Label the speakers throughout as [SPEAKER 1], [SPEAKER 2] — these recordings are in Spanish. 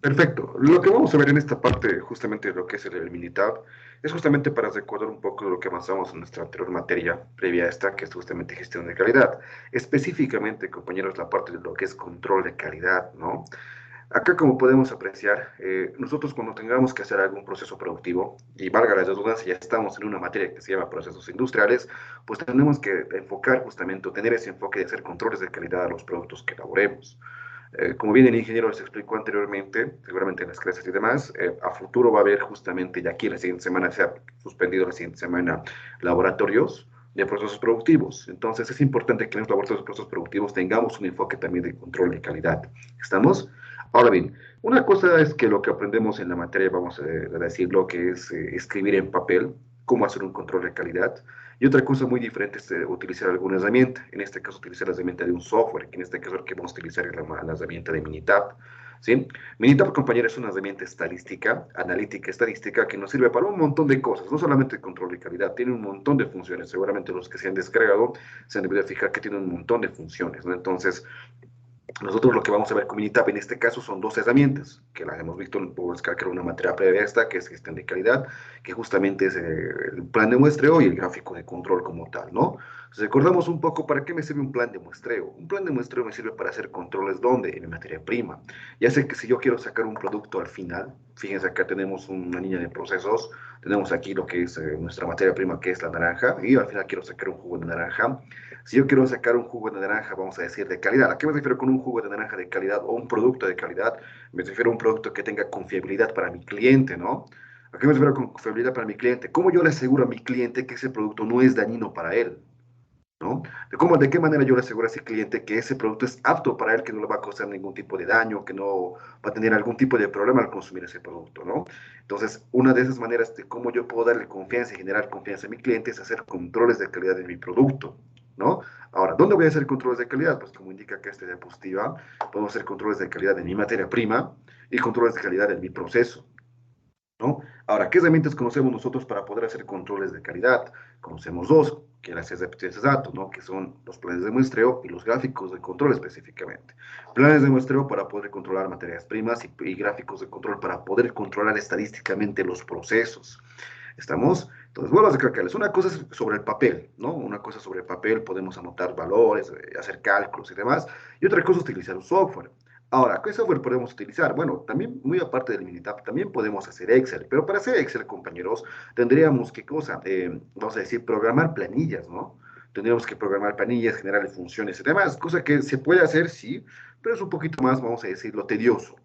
[SPEAKER 1] Perfecto. Lo que vamos a ver en esta parte, justamente de lo que es el Minitab, es justamente para recordar un poco de lo que avanzamos en nuestra anterior materia previa a esta, que es justamente gestión de calidad. Específicamente, compañeros, la parte de lo que es control de calidad, ¿no? Acá, como podemos apreciar, nosotros cuando tengamos que hacer algún proceso productivo, y valga la redundancia, ya estamos en una materia que se llama procesos industriales, pues tenemos que enfocar justamente, o tener ese enfoque de hacer controles de calidad a los productos que elaboremos. Como bien el ingeniero les explicó anteriormente, seguramente en las clases y demás, a futuro va a haber justamente, ya aquí la siguiente semana se ha suspendido la siguiente semana, laboratorios de procesos productivos. Entonces es importante que en los laboratorios de procesos productivos tengamos un enfoque también de control de calidad. ¿Estamos? Ahora bien, una cosa es que lo que aprendemos en la materia, vamos a decirlo, que es escribir en papel cómo hacer un control de calidad. Y otra cosa muy diferente es utilizar alguna herramienta, en este caso utilizar la herramienta de un software, que en este caso lo que vamos a utilizar es la herramienta de Minitab. ¿Sí? Minitab, compañero, es una herramienta estadística, analítica estadística, que nos sirve para un montón de cosas, no solamente control de calidad, tiene un montón de funciones. Seguramente los que se han descargado se han debido fijar que tiene un montón de funciones, ¿no? Entonces, nosotros lo que vamos a ver con Minitab en este caso son dos herramientas, que las hemos visto, podemos descargar una materia previa esta, que es gestión de calidad, que justamente es el plan de muestreo y el gráfico de control como tal, ¿no? Entonces, recordamos un poco para qué me sirve un plan de muestreo. Un plan de muestreo me sirve para hacer controles, ¿dónde? En mi materia prima. Ya sé que si yo quiero sacar un producto al final, fíjense acá tenemos una línea de procesos, tenemos aquí lo que es nuestra materia prima, que es la naranja, y al final quiero sacar un jugo de naranja. Si yo quiero sacar un jugo de naranja, vamos a decir, de calidad, ¿a qué me refiero con un jugo de naranja de calidad o un producto de calidad? Me refiero a un producto que tenga confiabilidad para mi cliente, ¿no? ¿A qué me refiero con confiabilidad para mi cliente? ¿Cómo yo le aseguro a mi cliente que ese producto no es dañino para él? ¿No? De qué manera yo le aseguro a ese cliente que ese producto es apto para él, que no le va a causar ningún tipo de daño, que no va a tener algún tipo de problema al consumir ese producto, ¿no? Entonces, una de esas maneras de cómo yo puedo darle confianza y generar confianza a mi cliente es hacer controles de calidad de mi producto, ¿no? Ahora, ¿dónde voy a hacer controles de calidad? Pues como indica acá esta diapositiva, podemos hacer controles de calidad de mi materia prima y controles de calidad de mi proceso, ¿no? Ahora, ¿qué herramientas conocemos nosotros para poder hacer controles de calidad? Conocemos dos, que las de datos, ¿no? Que son los planes de muestreo y los gráficos de control específicamente. Planes de muestreo para poder controlar materias primas y gráficos de control para poder controlar estadísticamente los procesos. ¿Estamos? Entonces, vuelvo a recalcarles, una cosa es sobre el papel, ¿no? Una cosa sobre el papel, podemos anotar valores, hacer cálculos y demás, y otra cosa es utilizar un software. Ahora, ¿qué software podemos utilizar? Bueno, también muy aparte del Minitab, también podemos hacer Excel, pero para hacer Excel, compañeros, tendríamos que, cosa, vamos a decir, programar planillas, ¿no? Tendríamos que programar planillas, generar funciones y demás, cosa que se puede hacer, sí, pero es un poquito más, vamos a decirlo, tedioso.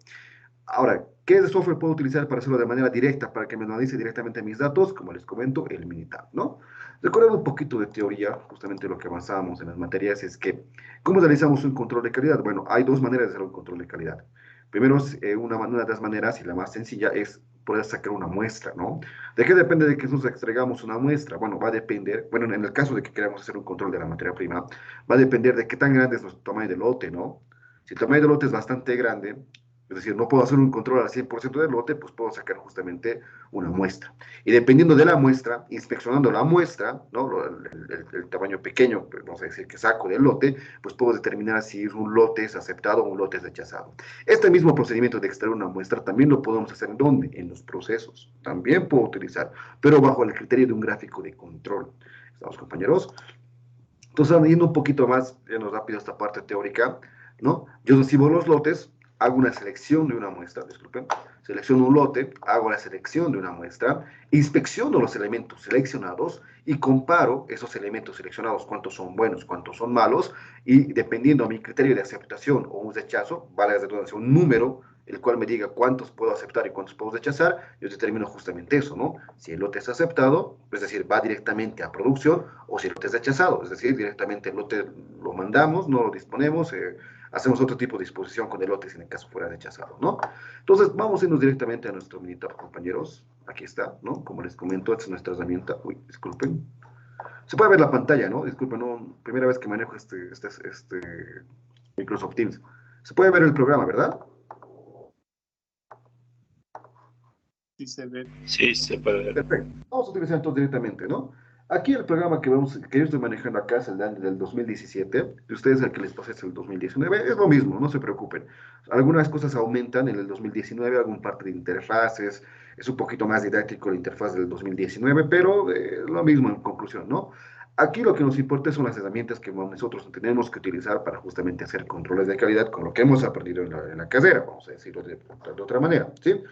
[SPEAKER 1] Ahora, ¿qué software puedo utilizar para hacerlo de manera directa, para que me analice directamente mis datos? Como les comento, el Minitab, ¿no? Recordando un poquito de teoría, justamente lo que avanzábamos en las materias es que, ¿cómo realizamos un control de calidad? Bueno, hay dos maneras de hacer un control de calidad. Primero, una de las maneras, y la más sencilla, es poder sacar una muestra, ¿no? ¿De qué depende de que nosotros extraigamos una muestra? Bueno, va a depender, bueno, en el caso de que queramos hacer un control de la materia prima, va a depender de qué tan grande es nuestro tamaño de lote, ¿no? Si el tamaño de lote es bastante grande, es decir, no puedo hacer un control al 100% del lote, pues puedo sacar justamente una muestra. Y dependiendo de la muestra, inspeccionando la muestra, ¿no? El tamaño pequeño, pues vamos a decir que saco del lote, pues puedo determinar si un lote es aceptado o un lote es rechazado. Este mismo procedimiento de extraer una muestra también lo podemos hacer ¿en dónde? En los procesos. También puedo utilizar, pero bajo el criterio de un gráfico de control. ¿Estamos, compañeros? Entonces, yendo un poquito más, yendo rápido a esta parte teórica, ¿no? Yo recibo los lotes, hago una selección de una muestra, disculpen, selecciono un lote, hago la selección de una muestra, inspecciono los elementos seleccionados y comparo esos elementos seleccionados, cuántos son buenos, cuántos son malos, y dependiendo a mi criterio de aceptación o un rechazo, vale la redundancia, un número, el cual me diga cuántos puedo aceptar y cuántos puedo rechazar, yo determino justamente eso, ¿no? Si el lote es aceptado, es decir, va directamente a producción, o si el lote es rechazado, es decir, directamente el lote lo mandamos, no lo disponemos, hacemos otro tipo de disposición con el lote si en el caso fuera rechazado, ¿no? Entonces, vamos a irnos directamente a nuestro Minitab, compañeros. Aquí está, ¿no? Como les comento, esta es nuestra herramienta. Uy, disculpen. Se puede ver la pantalla, ¿no? Disculpen, no, primera vez que manejo este Microsoft Teams. Se puede ver el programa, ¿verdad?
[SPEAKER 2] Sí se ve.
[SPEAKER 3] Sí, se puede ver.
[SPEAKER 1] Perfecto. Vamos a utilizar entonces directamente, ¿no? Aquí el programa que yo estoy manejando acá es el del 2017, y ustedes el que les pasé es el 2019, es lo mismo, no se preocupen. Algunas cosas aumentan en el 2019, algún parte de interfaces, es un poquito más didáctico la interfaz del 2019, pero lo mismo en conclusión, ¿no? Aquí lo que nos importa son las herramientas que nosotros tenemos que utilizar para justamente hacer controles de calidad con lo que hemos aprendido en la carrera, vamos a decirlo de otra manera, ¿sí?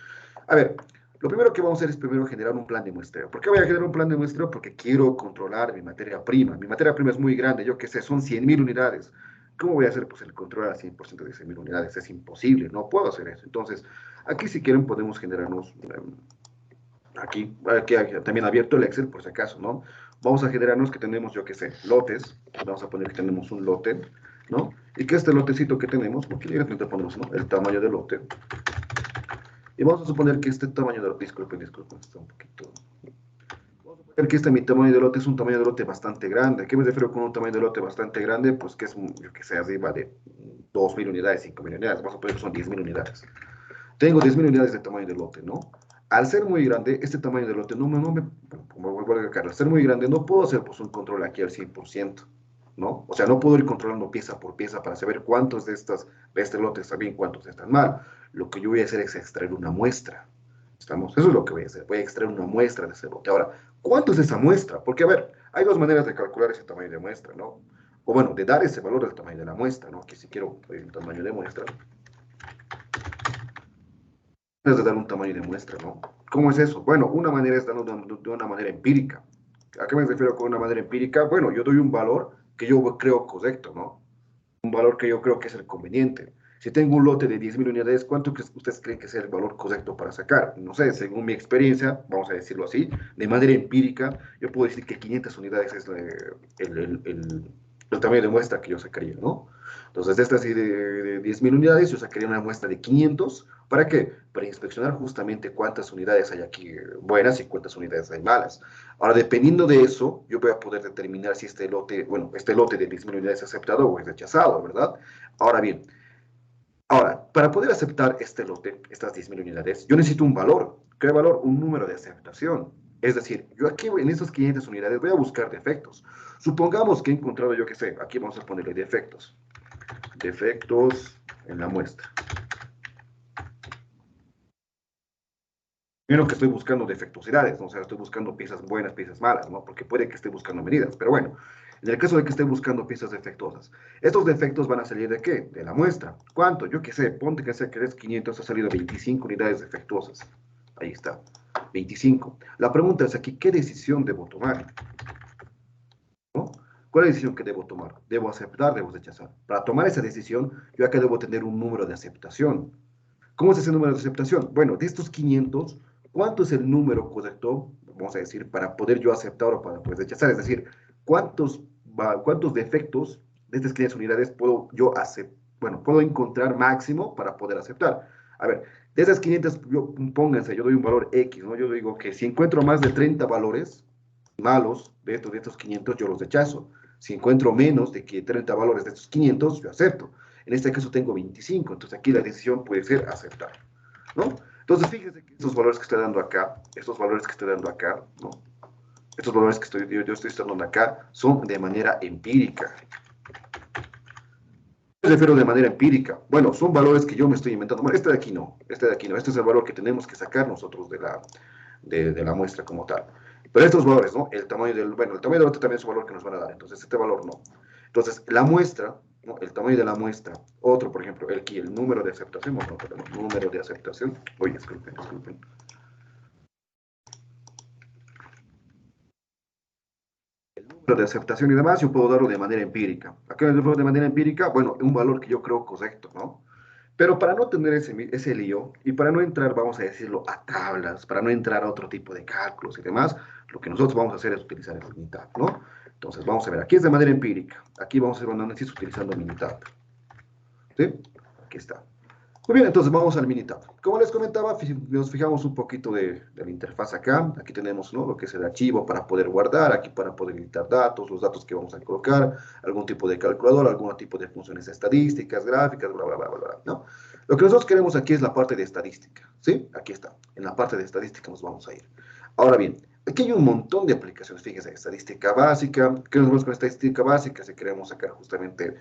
[SPEAKER 1] A ver, lo primero que vamos a hacer es primero generar un plan de muestreo. ¿Por qué voy a generar un plan de muestreo? Porque quiero controlar mi materia prima. Mi materia prima es muy grande, yo qué sé, son 100.000 unidades. ¿Cómo voy a hacer pues, el control al 100% de 100.000 unidades? Es imposible, no puedo hacer eso. Entonces, aquí si quieren podemos generarnos, aquí también abierto el Excel por si acaso, ¿no? Vamos a generarnos que tenemos, yo qué sé, lotes. Vamos a poner que tenemos un lote, ¿no? Y que este lotecito que tenemos, porque directamente ponemos, ¿no? El tamaño del lote. Y vamos a suponer que este tamaño de lote, disculpen, está un poquito. Vamos a suponer que este mi tamaño de lote es un tamaño de lote bastante grande. ¿A qué me refiero con un tamaño de lote bastante grande? Pues que es, yo que sé, arriba de 2.000 unidades, 5.000 unidades. Vamos a poner que son 10.000 unidades. Tengo 10.000 unidades de tamaño de lote, ¿no? Al ser muy grande, este tamaño de lote como vuelvo a recalcar, al ser muy grande no puedo hacer pues, un control aquí al 100%, ¿no? O sea, no puedo ir controlando pieza por pieza para saber cuántos de este lote están bien, cuántos están mal. Lo que yo voy a hacer es extraer una muestra. ¿Estamos? Eso es lo que voy a hacer. Voy a extraer una muestra de ese lote. Ahora, ¿cuánto es esa muestra? Porque, a ver, hay dos maneras de calcular ese tamaño de muestra, ¿no? O bueno, de dar ese valor del tamaño de la muestra, ¿no? Que si quiero el tamaño de muestra, es de dar un tamaño de muestra, ¿no? ¿Cómo es eso? Bueno, una manera es darlo de una manera empírica. ¿A qué me refiero con una manera empírica? Bueno, yo doy un valor que yo creo correcto, ¿no? Un valor que yo creo que es el conveniente. Si tengo un lote de 10.000 unidades, ¿cuánto ustedes creen que sea el valor correcto para sacar? No sé, según mi experiencia, vamos a decirlo así, de manera empírica, yo puedo decir que 500 unidades es el tamaño de muestra que yo sacaría, ¿no? Entonces, de estas de 10.000 unidades, yo sacaría una muestra de 500. ¿Para qué? Para inspeccionar justamente cuántas unidades hay aquí buenas y cuántas unidades hay malas. Ahora, dependiendo de eso, yo voy a poder determinar si este lote, bueno, este lote de 10.000 unidades es aceptado o es rechazado, ¿verdad? Ahora bien, para poder aceptar este lote, estas 10.000 unidades, yo necesito un valor. ¿Qué valor? Un número de aceptación. Es decir, yo aquí en estas 500 unidades voy a buscar defectos. Supongamos que he encontrado, yo qué sé, aquí vamos a ponerle defectos. Defectos en la muestra. Menos que estoy buscando defectuosidades, ¿no? O sea, estoy buscando piezas buenas, piezas malas, ¿no? Porque puede que esté buscando medidas, pero bueno, en el caso de que esté buscando piezas defectuosas, estos defectos van a salir ¿de qué? De la muestra. ¿Cuánto? Yo qué sé, ponte que sea que es 500, ha salido 25 unidades defectuosas. Ahí está, 25. La pregunta es aquí, ¿qué decisión debo tomar? ¿No? ¿Cuál es la decisión que debo tomar? ¿Debo aceptar, debo rechazar? Para tomar esa decisión, yo acá debo tener un número de aceptación. ¿Cómo es ese número de aceptación? Bueno, de estos 500, ¿cuánto es el número correcto, vamos a decir, para poder yo aceptar o para poder rechazar? Es decir, ¿cuántos defectos de estas 500 unidades puedo yo aceptar? Bueno, puedo encontrar máximo para poder aceptar. A ver, de esas 500, pónganse, yo doy un valor X, ¿no? Yo digo que si encuentro más de 30 valores malos de estos 500, yo los rechazo. Si encuentro menos de que 30 valores de estos 500, yo acepto. En este caso tengo 25, entonces aquí la decisión puede ser aceptar, ¿no? Entonces fíjense que estos valores que estoy dando acá, estos valores que estoy dando acá, ¿no? Estos valores que yo estoy dando acá son de manera empírica. Me refiero de manera empírica. Bueno, son valores que yo me estoy inventando. Bueno, este de aquí no, este de aquí no. Este es el valor que tenemos que sacar nosotros de la muestra como tal. Pero estos valores, ¿no? Bueno, el tamaño del lote también es un valor que nos van a dar, entonces este valor no. Entonces, la muestra, ¿no? El tamaño de la muestra, otro, por ejemplo, el número de aceptación, no, perdón, número de aceptación. Oye, disculpen. Número de aceptación y demás, yo puedo darlo de manera empírica. ¿A qué me refiero de manera empírica? Bueno, un valor que yo creo correcto, ¿no? Pero para no tener ese lío y para no entrar, vamos a decirlo, a tablas, para no entrar a otro tipo de cálculos y demás, lo que nosotros vamos a hacer es utilizar el Minitab, ¿no? Entonces, vamos a ver, aquí es de manera empírica. Aquí vamos a hacer un análisis utilizando Minitab. ¿Sí? Aquí está. Muy bien, entonces vamos al Minitab. Como les comentaba, nos fijamos un poquito de la interfaz acá. Aquí tenemos, ¿no? Lo que es el archivo para poder guardar, aquí para poder editar datos, los datos que vamos a colocar, algún tipo de calculadora, algún tipo de funciones estadísticas, gráficas, bla, bla, bla, bla, bla, ¿no? Lo que nosotros queremos aquí es la parte de estadística, ¿sí? Aquí está. En la parte de estadística nos vamos a ir. Ahora bien, Aquí hay un montón de aplicaciones, fíjense, estadística básica, ¿qué nos vamos con estadística básica? Si queremos sacar justamente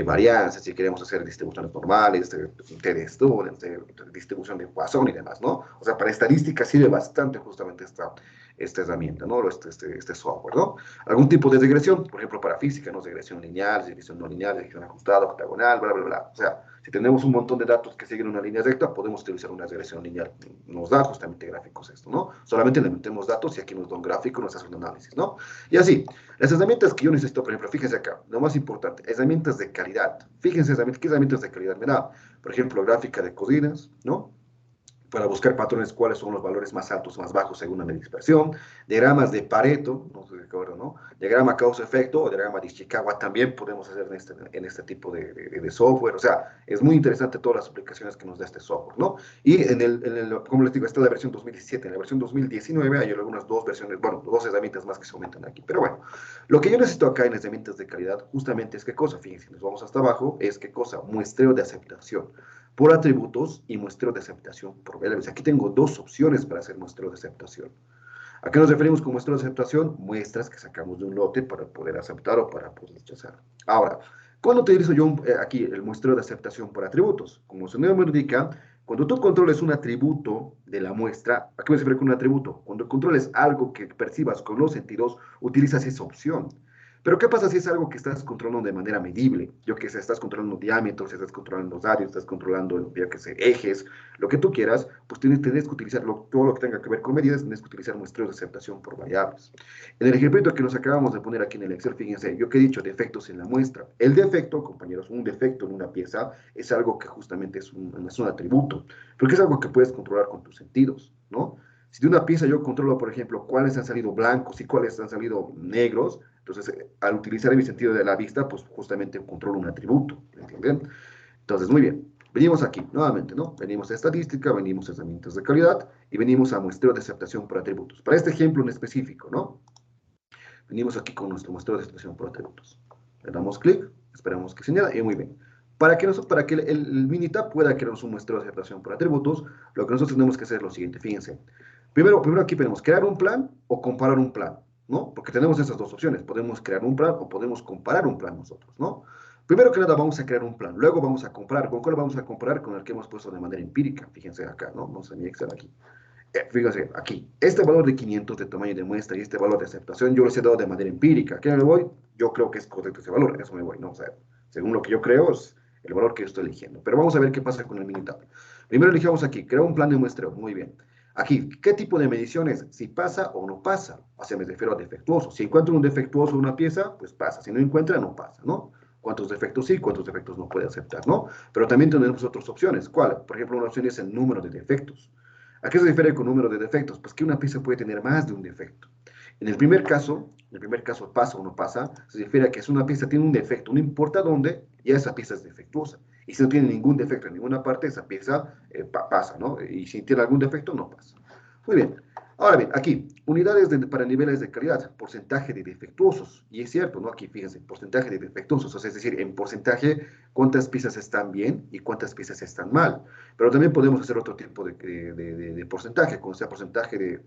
[SPEAKER 1] varianzas, si queremos hacer distribuciones normales, de Student, de distribución de Poisson y demás, ¿no? O sea, para estadística sirve bastante justamente esta herramienta, ¿no? Este software, ¿no? Algún tipo de regresión, por ejemplo, para física, ¿no? Regresión lineal, regresión no lineal, regresión ajustada, octagonal, bla, bla, bla. O sea, si tenemos un montón de datos que siguen una línea recta, podemos utilizar una regresión lineal. Nos da justamente gráficos esto, ¿no? Solamente le metemos datos y aquí nos da un gráfico y nos hace un análisis, ¿no? Y así, las herramientas que yo necesito, por ejemplo, fíjense acá, lo más importante, herramientas de calidad. Fíjense, ¿qué herramientas de calidad me da? Por ejemplo, gráfica de cocinas, ¿no? Para buscar patrones cuáles son los valores más altos, más bajos según la dispersión, diagramas de Pareto, no sé si recuerdo, ¿no? Diagrama causa-efecto o diagrama de Ishikawa también podemos hacer en este tipo de software, o sea, es muy interesante todas las aplicaciones que nos da este software, ¿no? Y como les digo, esta es la versión 2017, en la versión 2019 hay algunas dos versiones, bueno, dos herramientas más que se aumentan aquí, pero bueno, lo que yo necesito acá en herramientas de calidad justamente es qué cosa, fíjense, nos vamos hasta abajo, es qué cosa, muestreo de aceptación por atributos y muestreo de aceptación por variables. Aquí tengo dos opciones para hacer muestreo de aceptación. ¿A qué nos referimos con muestreo de aceptación? Muestras que sacamos de un lote para poder aceptar o para poder rechazar. Ahora, ¿cuándo utilizo yo aquí el muestreo de aceptación por atributos? Como su nombre indica, cuando tú controles un atributo de la muestra, ¿a qué me refiero con un atributo? Cuando controles algo que percibas con los sentidos, utilizas esa opción. Pero ¿qué pasa si es algo que estás controlando de manera medible? Yo que sé, estás controlando diámetros, estás controlando radios, estás controlando, yo que sé, ejes, lo que tú quieras, pues tienes que utilizar todo lo que tenga que ver con medidas, tienes que utilizar muestreos de aceptación por variables. En el ejemplo que nos acabamos de poner aquí en el Excel, fíjense, yo que he dicho defectos en la muestra. El defecto, compañeros, un defecto en una pieza es algo que justamente es un atributo, porque es algo que puedes controlar con tus sentidos, ¿no? Si de una pieza yo controlo, por ejemplo, cuáles han salido blancos y cuáles han salido negros, entonces al utilizar mi sentido de la vista, pues justamente controlo un atributo, ¿entienden? Entonces, muy bien, venimos aquí nuevamente, ¿no? Venimos a estadística, venimos a herramientas de calidad y venimos a muestreo de aceptación por atributos. Para este ejemplo en específico, ¿no? Venimos aquí con nuestro muestreo de aceptación por atributos. Le damos clic, esperamos que señala y muy bien. Para que el Minitab pueda crearnos un muestreo de aceptación por atributos, lo que nosotros tenemos que hacer es lo siguiente, fíjense. Primero aquí podemos crear un plan o comparar un plan, ¿no? Porque tenemos esas dos opciones, podemos crear un plan o podemos comparar un plan nosotros, ¿no? Primero que nada vamos a crear un plan, luego vamos a comparar. ¿Con cuál vamos a comparar? Con el que hemos puesto de manera empírica, fíjense acá, ¿no? Vamos a mi Excel aquí. Fíjense, aquí, este valor de 500 de tamaño de muestra y este valor de aceptación, yo les he dado de manera empírica. ¿Qué me voy? Yo creo que es correcto ese valor, eso me voy, ¿no? O sea, según lo que yo creo, es el valor que yo estoy eligiendo. Pero vamos a ver qué pasa con el Minitab. Primero elijamos aquí, creo un plan de muestreo, muy bien. Aquí, ¿qué tipo de mediciones? Si pasa o no pasa. O sea, me refiero a defectuoso. Si encuentro un defectuoso en una pieza, pues pasa. Si no encuentra, no pasa, ¿no? Cuántos defectos sí, cuántos defectos no puede aceptar, ¿no? Pero también tenemos otras opciones. ¿Cuál? Por ejemplo, una opción es el número de defectos. ¿A qué se refiere con número de defectos? Pues que una pieza puede tener más de un defecto. En el primer caso pasa o no pasa, se refiere a que si una pieza tiene un defecto, no importa dónde, ya esa pieza es defectuosa. Y si no tiene ningún defecto en ninguna parte, esa pieza pasa, ¿no? Y si tiene algún defecto, no pasa. Muy bien. Ahora bien, aquí, unidades para niveles de calidad, porcentaje de defectuosos. Y es cierto, ¿no? Aquí, fíjense, porcentaje de defectuosos, o sea, es decir, en porcentaje, cuántas piezas están bien y cuántas piezas están mal. Pero también podemos hacer otro tipo de porcentaje, como sea porcentaje de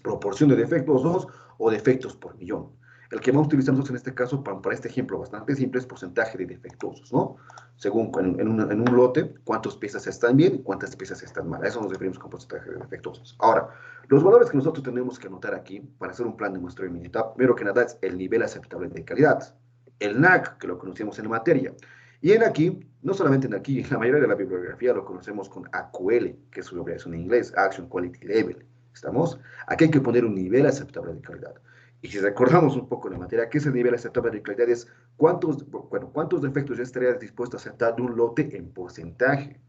[SPEAKER 1] proporción de defectos 2 o defectos por millón. El que más utilizamos en este caso, para este ejemplo bastante simple, es porcentaje de defectuosos, ¿no? Según en un lote, cuántas piezas están bien y cuántas piezas están mal. A eso nos referimos con porcentaje de defectuosos. Ahora, los valores que nosotros tenemos que anotar aquí para hacer un plan de muestreo de Minitab, primero que nada es el nivel aceptable de calidad, el NAC, que lo conocemos en materia, y en aquí, no solamente en aquí, en la mayoría de la bibliografía lo conocemos con AQL, que es su abreviación en inglés, Action Quality Level. ¿Estamos? Aquí hay que poner un nivel aceptable de calidad. Y si recordamos un poco la materia, ¿qué es el nivel aceptable de calidad? Es cuántos defectos yo estaría dispuesto a aceptar de un lote en porcentaje.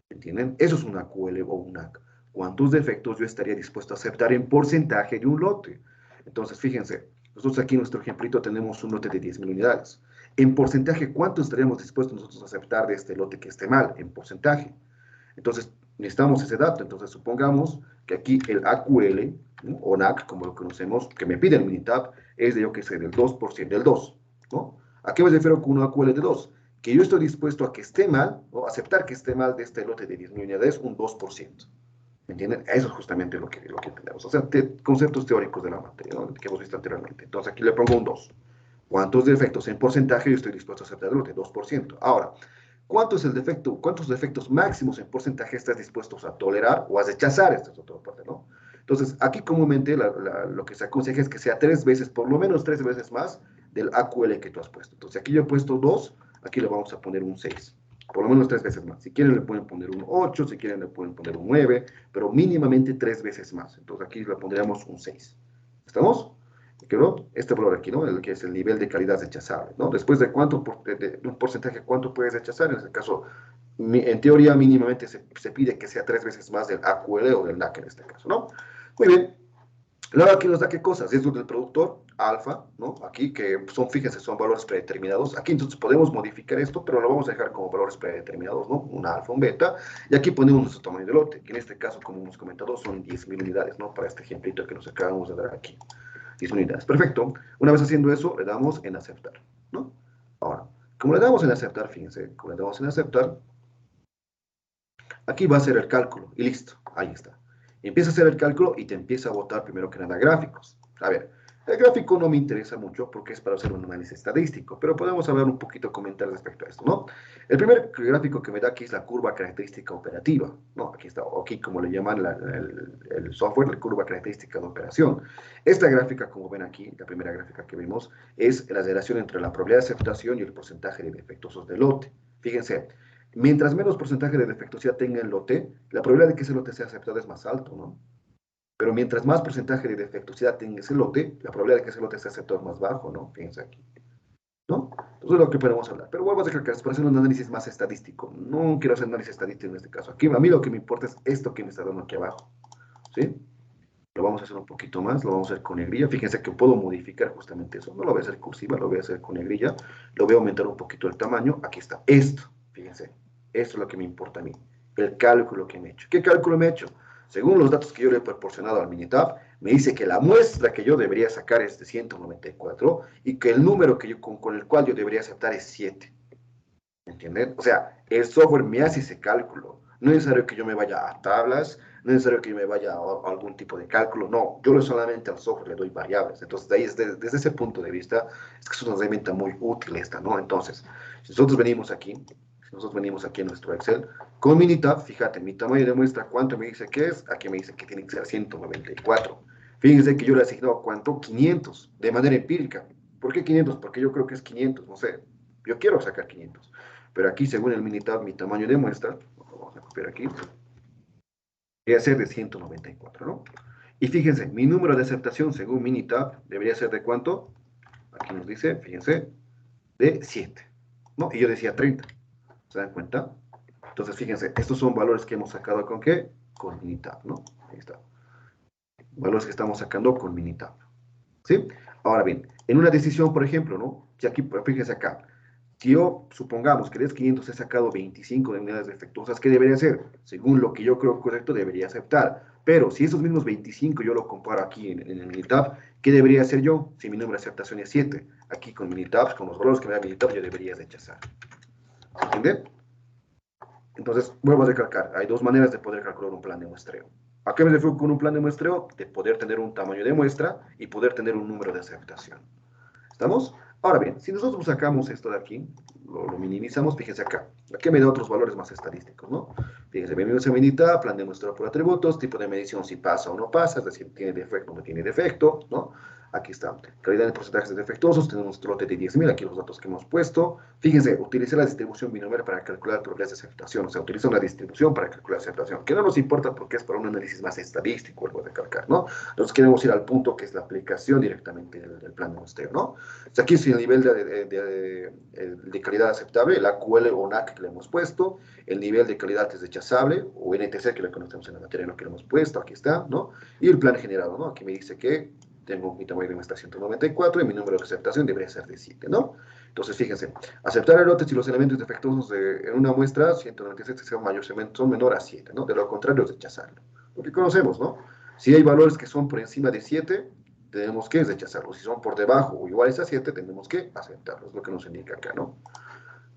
[SPEAKER 1] ¿Entienden? Eso es una QL o un AC. ¿Cuántos defectos yo estaría dispuesto a aceptar en porcentaje de un lote? Entonces, fíjense, nosotros aquí en nuestro ejemplito tenemos un lote de 10.000 unidades. En porcentaje, ¿cuánto estaríamos dispuestos nosotros a aceptar de este lote que esté mal? En porcentaje. Entonces, necesitamos ese dato. Entonces, supongamos que aquí el AQL, ¿no? O NAC, como lo conocemos, que me pide el Minitab, es de, yo qué sé, del 2%, del 2, ¿no? ¿A qué me refiero con un AQL de 2? Que yo estoy dispuesto a que esté mal, o aceptar que esté mal de este lote de 10.000 unidades, un 2%. ¿Me entienden? Eso es justamente lo que entendemos. O sea, conceptos teóricos de la materia, ¿no? Que hemos visto anteriormente. Entonces aquí le pongo un 2. ¿Cuántos defectos en porcentaje yo estoy dispuesto a aceptar el lote? 2%. Ahora, ¿cuánto es el defecto? ¿Cuántos defectos máximos en porcentaje estás dispuesto a tolerar o a rechazar? Esta es otra parte, ¿no? Entonces, aquí comúnmente lo que se aconseja es que sea 3 veces, por lo menos 3 veces más del AQL que tú has puesto. Entonces, aquí yo he puesto 2, aquí le vamos a poner un 6. Por lo menos 3 veces más. Si quieren le pueden poner un 8, si quieren le pueden poner un 9, pero mínimamente 3 veces más. Entonces, aquí le pondríamos un 6. ¿Estamos? ¿Quedó? Este valor aquí, ¿no? El que es el nivel de calidad rechazable, ¿no? Después de cuánto, de un porcentaje, cuánto puedes rechazar, en este caso, en teoría mínimamente se pide que sea 3 veces más del AQL o del NAC en este caso, ¿no? Muy bien. Luego aquí nos da qué cosas, es del productor, alfa, ¿no? Aquí que son, fíjense, son valores predeterminados. Aquí entonces podemos modificar esto, pero lo vamos a dejar como valores predeterminados, ¿no? Un alfa, un beta, y aquí ponemos nuestro tamaño de lote, que en este caso, como hemos comentado, son 10.000 unidades, ¿no? Para este ejemplito que nos acabamos de dar aquí. 10 unidades. Perfecto. Una vez haciendo eso, le damos en aceptar, ¿no? Ahora, como le damos en aceptar, fíjense, como le damos en aceptar, aquí va a hacer el cálculo y listo, ahí está. Empieza a hacer el cálculo y te empieza a botar primero que nada gráficos. A ver, el gráfico no me interesa mucho porque es para hacer un análisis estadístico, pero podemos hablar un poquito, comentar respecto a esto, ¿no? El primer gráfico que me da aquí es la curva característica operativa, ¿no? Aquí está, aquí como le llaman el software, la curva característica de operación. Esta gráfica, como ven aquí, la primera gráfica que vimos, es la relación entre la probabilidad de aceptación y el porcentaje de defectuosos del lote. Fíjense, mientras menos porcentaje de defectuosidad tenga el lote, la probabilidad de que ese lote sea aceptado es más alto, ¿no? Pero mientras más porcentaje de defectuosidad tenga ese lote, la probabilidad de que ese lote sea aceptado es más bajo, ¿no? Fíjense aquí, ¿no? Entonces es lo que podemos hablar. Pero vuelvo a recalcar, es para hacer un análisis más estadístico. No quiero hacer análisis estadístico en este caso. Aquí, a mí lo que me importa es esto que me está dando aquí abajo, ¿sí? Lo vamos a hacer un poquito más, lo vamos a hacer con negrilla. Fíjense que puedo modificar justamente eso. No lo voy a hacer cursiva, lo voy a hacer con negrilla. Lo voy a aumentar un poquito el tamaño. Aquí está, esto, fíjense. Esto es lo que me importa a mí. El cálculo que me he hecho. ¿Qué cálculo me he hecho? Según los datos que yo le he proporcionado al Minitab, me dice que la muestra que yo debería sacar es de 194 y que el número que yo, con el cual yo debería aceptar es 7. ¿Entienden? O sea, el software me hace ese cálculo. No es necesario que yo me vaya a tablas, no es necesario que yo me vaya a algún tipo de cálculo, no. Yo solamente al software le doy variables. Entonces, de ahí, desde ese punto de vista, es que es una herramienta muy útil esta, ¿no? Entonces, si nosotros venimos aquí en nuestro Excel, con Minitab, fíjate, mi tamaño de muestra, ¿cuánto me dice que es? Aquí me dice que tiene que ser 194. Fíjense que yo le he asignado, ¿cuánto? 500, de manera empírica. ¿Por qué 500? Porque yo creo que es 500, no sé. Yo quiero sacar 500. Pero aquí, según el Minitab, mi tamaño de muestra, vamos a copiar aquí, debería ser de 194, ¿no? Y fíjense, mi número de aceptación, según Minitab, debería ser de ¿cuánto? Aquí nos dice, fíjense, de 7, ¿no? Y yo decía 30, ¿se dan cuenta? Entonces, fíjense, estos son valores que hemos sacado ¿con qué? Con Minitab, ¿no? Ahí está. Valores que estamos sacando con Minitab, ¿sí? Ahora bien, en una decisión, por ejemplo, ¿no? Si aquí, fíjense acá, si yo, supongamos que de 500 he sacado 25 de unidades defectuosas, ¿qué debería hacer? Según lo que yo creo correcto, debería aceptar. Pero si esos mismos 25 yo lo comparo aquí en el Minitab, ¿qué debería hacer yo? Si mi número de aceptación es 7. Aquí con Minitab, con los valores que me da Minitab, yo debería rechazar. ¿Entienden? Entonces, vuelvo a recalcar, hay dos maneras de poder calcular un plan de muestreo. ¿A qué me refiero con un plan de muestreo? De poder tener un tamaño de muestra y poder tener un número de aceptación. ¿Estamos? Ahora bien, si nosotros sacamos esto de aquí, lo minimizamos, fíjense acá. Aquí me da otros valores más estadísticos, ¿no? Fíjense, bienvenidos a Minita, plan de muestreo por atributos, tipo de medición si pasa o no pasa, es decir, tiene defecto o no tiene defecto, ¿no? Aquí está. Calidad de porcentajes defectuosos, tenemos nuestro lote de 10.000, aquí los datos que hemos puesto. Fíjense, utilicé la distribución binomial para calcular probabilidades de aceptación, o sea, utilizo una distribución para calcular aceptación, que no nos importa porque es para un análisis más estadístico, vuelvo a recalcar, ¿no? Nosotros queremos ir al punto que es la aplicación directamente del plan de muestreo, ¿no? Entonces, aquí es el nivel de calidad aceptable, el AQL o NAC que le hemos puesto, el nivel de calidad es rechazable, o NTC, que lo conocemos en la materia, ¿no? Que le hemos puesto, aquí está, ¿no? Y el plan generado, ¿no? Aquí me dice que tengo mi tamaño de muestra 194 y mi número de aceptación debería ser de 7, ¿no? Entonces, fíjense, aceptar el lote si los elementos defectuosos en una muestra 197 son menor a 7, ¿no? De lo contrario, es rechazarlo. Lo que conocemos, ¿no? Si hay valores que son por encima de 7, tenemos que rechazarlos. Si son por debajo o iguales a 7, tenemos que aceptarlos, es lo que nos indica acá, ¿no?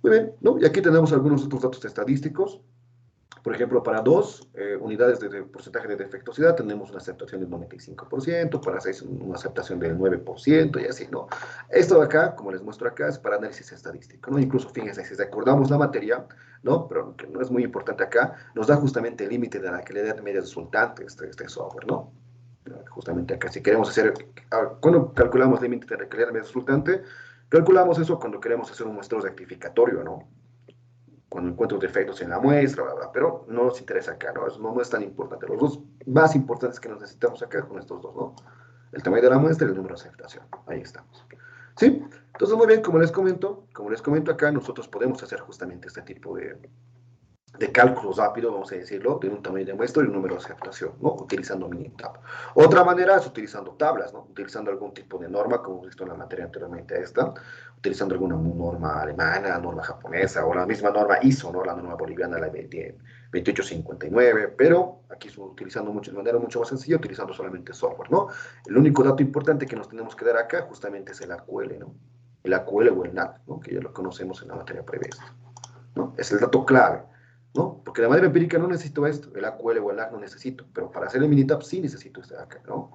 [SPEAKER 1] Muy bien, ¿no? Y aquí tenemos algunos otros datos estadísticos Por ejemplo, para 2 unidades de porcentaje de defectuosidad tenemos una aceptación del 95%, para 6 una aceptación del 9% y así, ¿no? Esto de acá, como les muestro acá, es para análisis estadístico, ¿no? Incluso, fíjense, si recordamos la materia, ¿no? Pero que no es muy importante acá, nos da justamente el límite de la calidad media resultante este software, ¿no? Justamente acá, si queremos hacer, ¿cuándo calculamos el límite de la calidad media resultante? Calculamos eso cuando queremos hacer un muestreo rectificatorio, ¿no? Cuando encuentro defectos en la muestra, bla, bla, pero no nos interesa acá, ¿no? Eso no es tan importante. Los dos más importantes que nos necesitamos acá son estos dos, ¿no? El tamaño de la muestra y el número de aceptación. Ahí estamos. ¿Sí? Entonces, muy bien, como les comento acá, nosotros podemos hacer justamente este tipo de cálculo rápido, vamos a decirlo, de un tamaño de muestra y un número de aceptación, ¿no? Utilizando Minitab. Otra manera es utilizando tablas, ¿no? Utilizando algún tipo de norma, como hemos visto en la materia anteriormente a esta, utilizando alguna norma alemana, norma japonesa, o la misma norma ISO, ¿no? La norma boliviana, la 2859, pero aquí utilizando mucho, de manera mucho más sencilla, utilizando solamente software, ¿no? El único dato importante que nos tenemos que dar acá justamente es el AQL, ¿no? El AQL o el NAC, ¿no? Que ya lo conocemos en la materia previa, ¿no? Es el dato clave, ¿no? Porque de manera empírica no necesito esto, el AQL o el AC no necesito, pero para hacer el Minitab sí necesito este de acá, ¿no?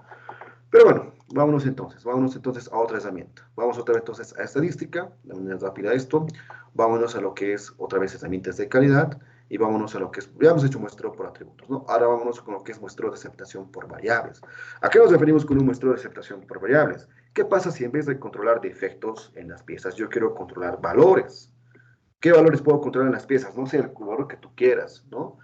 [SPEAKER 1] Pero bueno, vámonos entonces a otra herramienta. Vamos otra vez entonces a estadística, de manera rápida esto, vámonos a lo que es otra vez herramientas de calidad, y vámonos a lo que es, ya hemos hecho muestreo por atributos, ¿no? Ahora vámonos con lo que es muestreo de aceptación por variables. ¿A qué nos referimos con un muestreo de aceptación por variables? ¿Qué pasa si en vez de controlar defectos en las piezas, yo quiero controlar valores? ¿Qué valores puedo controlar en las piezas? No sé, el valor que tú quieras, ¿no?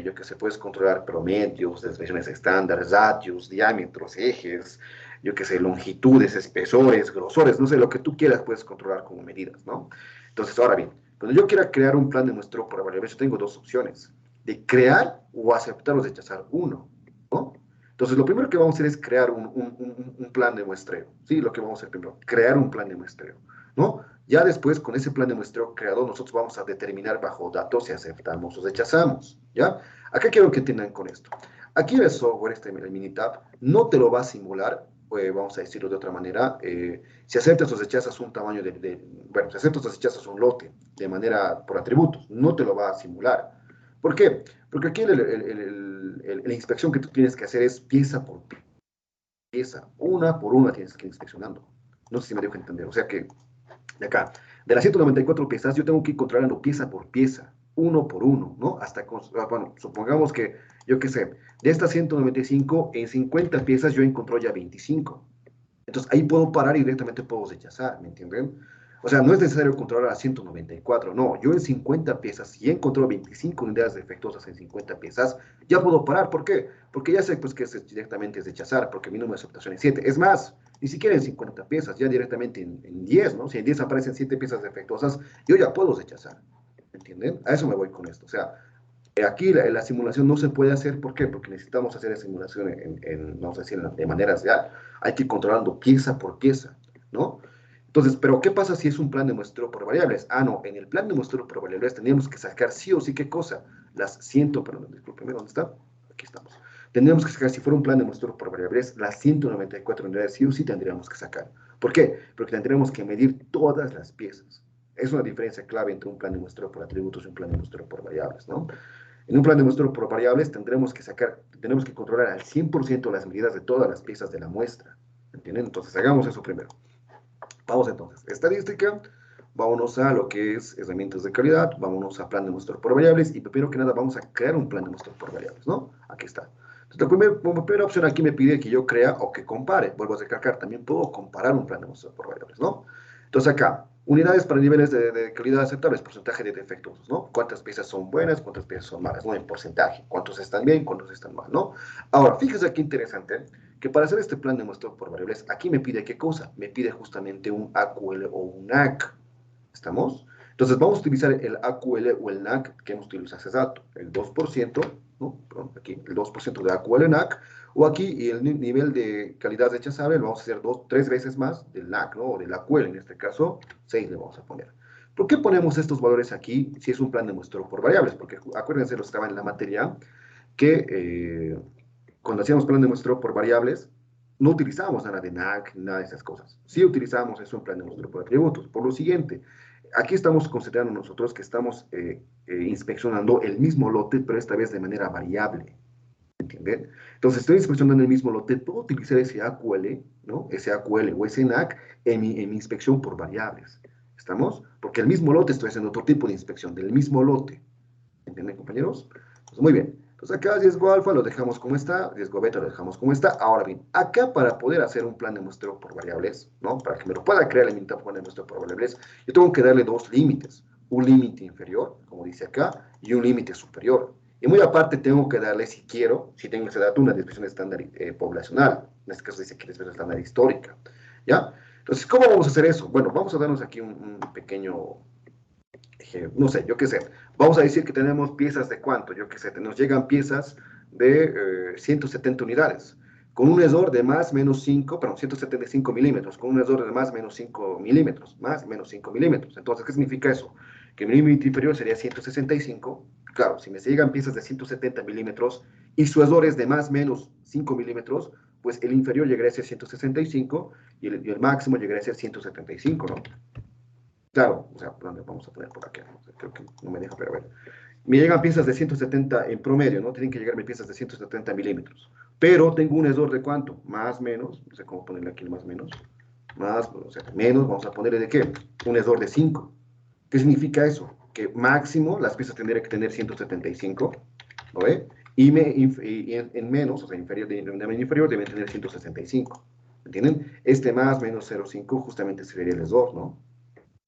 [SPEAKER 1] Yo que sé, puedes controlar promedios, desviaciones estándar, ratios, diámetros, ejes, yo que sé, longitudes, espesores, grosores, no sé, lo que tú quieras puedes controlar como medidas, ¿no? Entonces, ahora bien, cuando yo quiera crear un plan de muestreo por variables, yo tengo dos opciones, de crear o aceptar o rechazar uno, ¿no? Entonces, lo primero que vamos a hacer es crear un plan de muestreo, ¿sí? Lo que vamos a hacer primero, crear un plan de muestreo, ¿no? Ya después, con ese plan de muestreo creado, nosotros vamos a determinar bajo datos si aceptamos o rechazamos, ¿ya? Acá quiero que entiendan con esto. Aquí el software, el Minitab, no te lo va a simular, vamos a decirlo de otra manera, si aceptas o rechazas un tamaño bueno, si aceptas o rechazas un lote de manera por atributos, no te lo va a simular. ¿Por qué? Porque aquí la inspección que tú tienes que hacer es pieza por pieza, una por una tienes que ir inspeccionando. No sé si me dejo entender, o sea que de acá, de las 194 piezas, yo tengo que ir controlando pieza por pieza, uno por uno, ¿no? Hasta, bueno, supongamos que, yo qué sé, de estas 195, en 50 piezas yo encontré ya 25. Entonces ahí puedo parar y directamente puedo rechazar, ¿me entienden? O sea, no es necesario controlar a 194, no, yo en 50 piezas, si encontró 25 unidades defectuosas en 50 piezas, ya puedo parar, ¿por qué? Porque ya sé pues que directamente es rechazar, porque mi número de aceptación es 7, es más, ni siquiera en 50 piezas, ya directamente en 10, ¿no? Si en 10 aparecen 7 piezas defectuosas, yo ya puedo rechazar, ¿me entienden? A eso me voy con esto, o sea, aquí la simulación no se puede hacer, ¿por qué? Porque necesitamos hacer la simulación vamos a decir, de manera real. Hay que ir controlando pieza por pieza, ¿no? Entonces, ¿pero qué pasa si es un plan de muestreo por variables? Ah, no, en el plan de muestreo por variables tenemos que sacar sí o sí, ¿qué cosa? Perdón, discúlpeme, ¿dónde está? Aquí estamos. Tendríamos que sacar, si fuera un plan de muestreo por variables, las 194 unidades sí o sí tendríamos que sacar. ¿Por qué? Porque tendríamos que medir todas las piezas. Es una diferencia clave entre un plan de muestreo por atributos y un plan de muestreo por variables, ¿no? En un plan de muestreo por variables tenemos que controlar al 100% las medidas de todas las piezas de la muestra. ¿Entienden? Entonces, hagamos eso primero. Vamos entonces, estadística, vámonos a lo que es herramientas de calidad, vámonos a plan de muestreo por variables y primero que nada vamos a crear un plan de muestreo por variables, ¿no? Aquí está. Entonces, la primera opción aquí me pide que yo crea o que compare. Vuelvo a recalcar, también puedo comparar un plan de muestreo por variables, ¿no? Entonces acá, unidades para niveles de calidad aceptables, porcentaje de defectos, ¿no? ¿Cuántas piezas son buenas, cuántas piezas son malas, ¿no? En porcentaje, cuántos están bien, cuántos están mal, ¿no? Ahora, fíjese qué interesante, que para hacer este plan de muestreo por variables, aquí me pide qué cosa, me pide justamente un AQL o un NAC, ¿estamos? Entonces vamos a utilizar el AQL o el NAC que hemos utilizado hace rato, el 2%, ¿no? Perdón, aquí, el 2% de AQL NAC, o aquí y el nivel de calidad rechazable lo vamos a hacer tres veces más del NAC, ¿no? O del AQL, en este caso, 6 le vamos a poner. ¿Por qué ponemos estos valores aquí si es un plan de muestreo por variables? Porque acuérdense, lo estaba en la materia, que cuando hacíamos plan de muestreo por variables, no utilizábamos nada de NAC, nada de esas cosas. Sí utilizábamos eso en plan de muestreo por atributos. Por lo siguiente, aquí estamos considerando nosotros que estamos inspeccionando el mismo lote, pero esta vez de manera variable. ¿Entienden? Entonces, estoy inspeccionando el mismo lote, puedo utilizar ese AQL, ¿no? Ese AQL o ese NAC en mi inspección por variables. ¿Estamos? Porque el mismo lote estoy haciendo otro tipo de inspección del mismo lote. ¿Entienden, compañeros? Entonces, muy bien. Entonces, acá riesgo alfa lo dejamos como está, riesgo beta lo dejamos como está. Ahora bien, acá para poder hacer un plan de muestreo por variables, ¿no? Para que me lo pueda crear el plan de muestreo por variables, yo tengo que darle dos límites. Un límite inferior, como dice acá, y un límite superior. Y muy aparte tengo que darle, si quiero, si tengo ese dato, una desviación estándar poblacional. En este caso dice que es desviación estándar histórica. ¿Ya? Entonces, ¿cómo vamos a hacer eso? Bueno, vamos a darnos aquí un pequeño no sé, yo qué sé, vamos a decir que tenemos piezas de cuánto, yo qué sé, nos llegan piezas de 170 unidades, con un error de más menos 5, perdón, 175 milímetros, con un error de más menos 5 milímetros, más menos 5 milímetros. Entonces, ¿qué significa eso? Que mi límite inferior sería 165, claro, si me llegan piezas de 170 milímetros y su error es de más menos 5 milímetros, pues el inferior llegaría a ser 165 y el máximo llegaría a ser 175, ¿no? Claro, o sea, ¿dónde vamos a poner por aquí? Creo que no me deja, pero a ver. Me llegan piezas de 170 en promedio, ¿no? Tienen que llegarme piezas de 170 milímetros. Pero tengo un error de cuánto? Más, menos, no sé cómo ponerle aquí más, menos. Más, o sea, menos, vamos a ponerle de qué? Un error de 5. ¿Qué significa eso? Que máximo las piezas tendrían que tener 175, ¿no ve? Y en menos, o sea, inferior, de inferior, deben tener 165. ¿Entienden? Este más, menos 0,5 justamente sería el error, ¿no?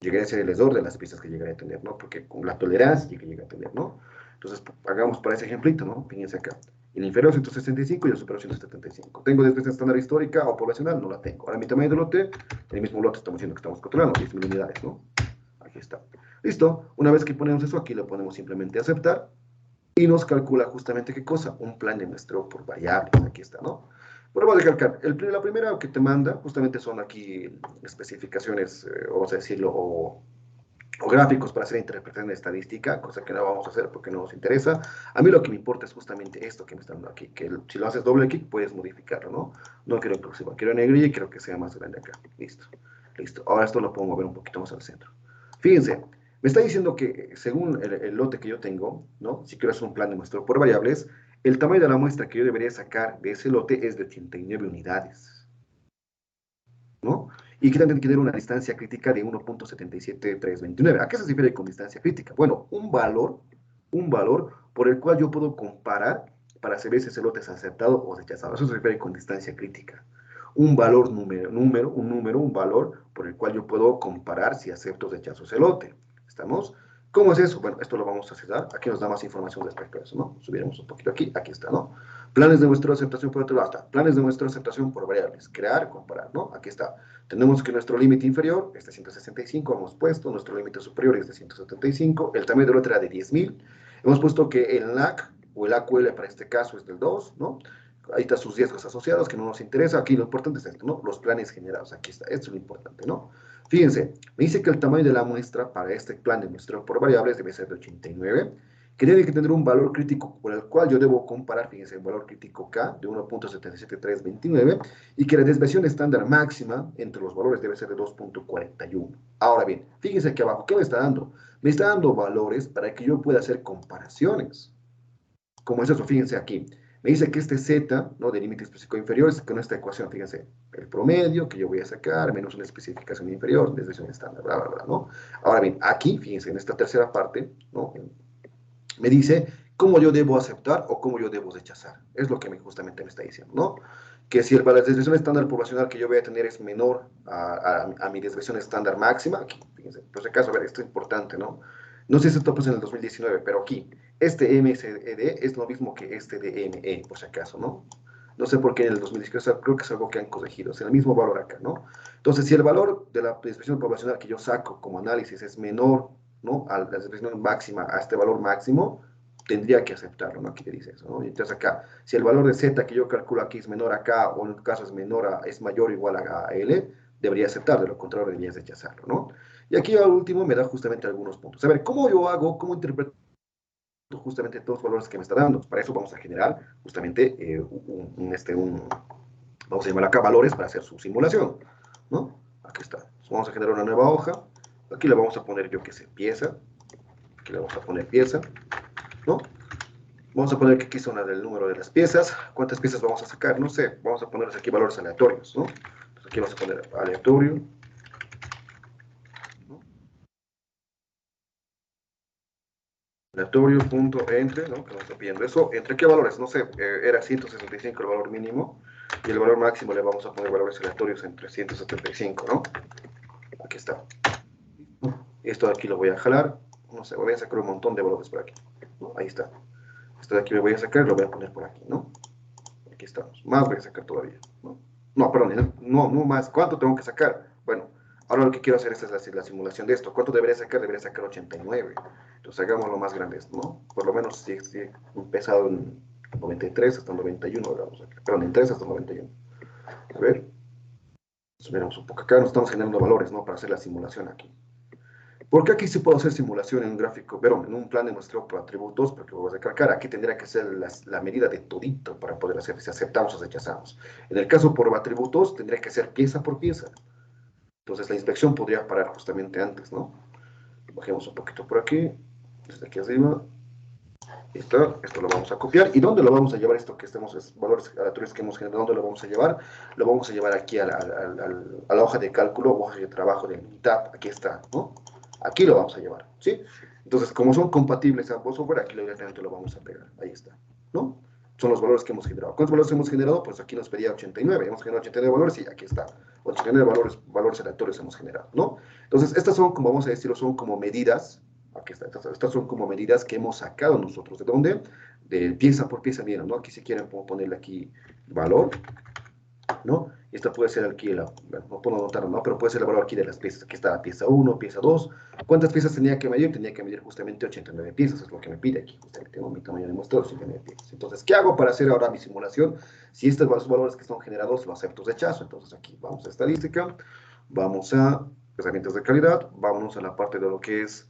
[SPEAKER 1] Llegaría a ser el error de las piezas que llegaría a tener, ¿no? Porque con la tolerancia que llega a tener, ¿no? Entonces, hagamos para ese ejemplito, ¿no? Fíjense acá. El inferior 165 y el superior 175. ¿Tengo desviación estándar histórica o poblacional? No la tengo. Ahora, mi tamaño de lote, en el mismo lote estamos diciendo que estamos controlando, 10.000 unidades, ¿no? Aquí está. Listo. Una vez que ponemos eso aquí, lo ponemos simplemente aceptar y nos calcula justamente qué cosa, un plan de muestreo por variables. Aquí está, ¿no? Bueno, voy a recalcar, la primera que te manda justamente son aquí especificaciones, vamos a decirlo, o gráficos para hacer interpretación estadística, cosa que no vamos a hacer porque no nos interesa. A mí lo que me importa es justamente esto que me está dando aquí, que si lo haces doble clic puedes modificarlo, ¿no? No quiero inclusive, quiero negrilla y quiero que sea más grande acá. Listo, listo. Ahora esto lo puedo mover un poquito más al centro. Fíjense, me está diciendo que según el lote que yo tengo, ¿no? Si quiero hacer un plan de muestreo por variables, el tamaño de la muestra que yo debería sacar de ese lote es de 89 unidades, ¿no? Y que también tener una distancia crítica de 1.77329. ¿A qué se refiere con distancia crítica? Bueno, un valor por el cual yo puedo comparar para saber si ese lote es aceptado o rechazado. Eso se refiere con distancia crítica. Un valor un valor por el cual yo puedo comparar si acepto o rechazo ese lote. ¿Estamos? ¿Cómo es eso? Bueno, esto lo vamos a hacer. Aquí nos da más información respecto a eso, ¿no? Subiremos un poquito aquí. Aquí está, ¿no? Planes de muestra de aceptación por otro lado. Hasta planes de muestra de aceptación por variables. Crear, comparar, ¿no? Aquí está. Tenemos que nuestro límite inferior es de 165, hemos puesto, nuestro límite superior es de 175, el tamaño del otro era de 10.000, hemos puesto que el NAC o el AQL para este caso es del 2, ¿no? Ahí están sus riesgos asociados, que no nos interesa, aquí lo importante es esto, ¿no? Los planes generados, aquí está, esto es lo importante, ¿no? Fíjense, me dice que el tamaño de la muestra para este plan de muestreo por variables debe ser de 89, que tiene que tener un valor crítico por el cual yo debo comparar, fíjense, el valor crítico K de 1.77329 y que la desviación estándar máxima entre los valores debe ser de 2.41. Ahora bien, fíjense aquí abajo, ¿qué me está dando? Me está dando valores para que yo pueda hacer comparaciones. ¿Cómo es eso? Fíjense aquí. Me dice que este Z, ¿no? De límite específico inferior, es con esta ecuación, fíjense, el promedio que yo voy a sacar, menos una especificación inferior, desviación estándar, bla, bla, bla, ¿no? Ahora bien, aquí, fíjense, en esta tercera parte, ¿no? Me dice cómo yo debo aceptar o cómo yo debo rechazar. Es lo que justamente me está diciendo, ¿no? Que si la desviación estándar poblacional que yo voy a tener es menor a mi desviación estándar máxima, aquí, fíjense, por si acaso, a ver, esto es importante, ¿no? No sé si esto pasa en el 2019, pero aquí, este MSED es lo mismo que este DME, por si acaso, ¿no? No sé por qué en el 2019, creo que es algo que han corregido, es el mismo valor acá, ¿no? Entonces, si el valor de la desviación poblacional que yo saco como análisis es menor, ¿no? A la desviación máxima, a este valor máximo, tendría que aceptarlo, ¿no? Aquí te dice eso, ¿no? Y entonces acá, si el valor de Z que yo calculo aquí es menor a K, o en el caso es menor es mayor o igual a L, debería aceptar, de lo contrario deberías rechazarlo, ¿no? Y aquí al último me da justamente algunos puntos. A ver, ¿cómo yo hago, cómo interpreto justamente todos los valores que me está dando? Para eso vamos a generar justamente vamos a llamar acá valores para hacer su simulación, ¿no? Aquí está. Vamos a generar una nueva hoja Aquí le vamos a poner, yo qué sé, pieza. Aquí le vamos a poner pieza, ¿no? Vamos a poner que aquí son el número de las piezas. ¿Cuántas piezas vamos a sacar? No sé. Vamos a ponerles aquí valores aleatorios, ¿no? Entonces aquí vamos a poner aleatorio, ¿no? Aleatorio.entre, ¿no? Que nos está pidiendo eso. ¿Entre qué valores? No sé. Era 165 el valor mínimo. Y el valor máximo le vamos a poner valores aleatorios entre 175, ¿no? Aquí está. Esto de aquí lo voy a jalar. No sé, voy a sacar un montón de valores por aquí, ¿no? Ahí está. Esto de aquí lo voy a sacar y lo voy a poner por aquí, ¿no? Aquí estamos. Más voy a sacar todavía, ¿no? No, perdón, no más. ¿Cuánto tengo que sacar? Bueno, ahora lo que quiero hacer es la simulación de esto. ¿Cuánto debería sacar? Debería sacar 89. Entonces hagámoslo más grande esto, ¿no? Por lo menos si he empezado en 93 hasta 91, hagamos aquí. Perdón, en 3 hasta 91. A ver, subiremos un poco acá. Nos estamos generando valores, ¿no? Para hacer la simulación aquí. Porque aquí sí puedo hacer simulación en un gráfico, pero en un plan de muestreo por atributos, porque voy a recalcar, aquí tendría que ser la medida de todito para poder hacer si aceptamos o rechazamos. En el caso por atributos, tendría que ser pieza por pieza. Entonces la inspección podría parar justamente antes, ¿no? Bajemos un poquito por aquí, desde aquí arriba. Esto lo vamos a copiar. ¿Y dónde lo vamos a llevar esto que estemos, valores aleatorios que hemos generado? ¿Dónde lo vamos a llevar? Lo vamos a llevar aquí a la hoja de cálculo, hoja de trabajo de mitad. Aquí está, ¿no? Aquí lo vamos a llevar, ¿sí? Entonces, como son compatibles ambos software, aquí directamente lo vamos a pegar. Ahí está, ¿no? Son los valores que hemos generado. ¿Cuántos valores hemos generado? Pues aquí nos pedía 89. Hemos generado 89 valores y aquí está. 89 valores aleatorios hemos generado, ¿no? Entonces, estas son, como vamos a decirlo, son como medidas. Aquí está. Estas son como medidas que hemos sacado nosotros. ¿De dónde? De pieza por pieza. Miren, ¿no? Aquí si quieren puedo ponerle aquí valor, ¿no? Y esta puede ser aquí, no puedo anotar, ¿no? Pero puede ser el valor aquí de las piezas. Aquí está la pieza 1, pieza 2. ¿Cuántas piezas tenía que medir? Tenía que medir justamente 89 piezas, es lo que me pide aquí. Justamente tengo mi tamaño de muestreo, 89 piezas. Entonces, ¿qué hago para hacer ahora mi simulación? Si estos valores que son generados los acepto rechazo. Entonces, aquí vamos a estadística, vamos a herramientas de calidad, vámonos a la parte de lo que es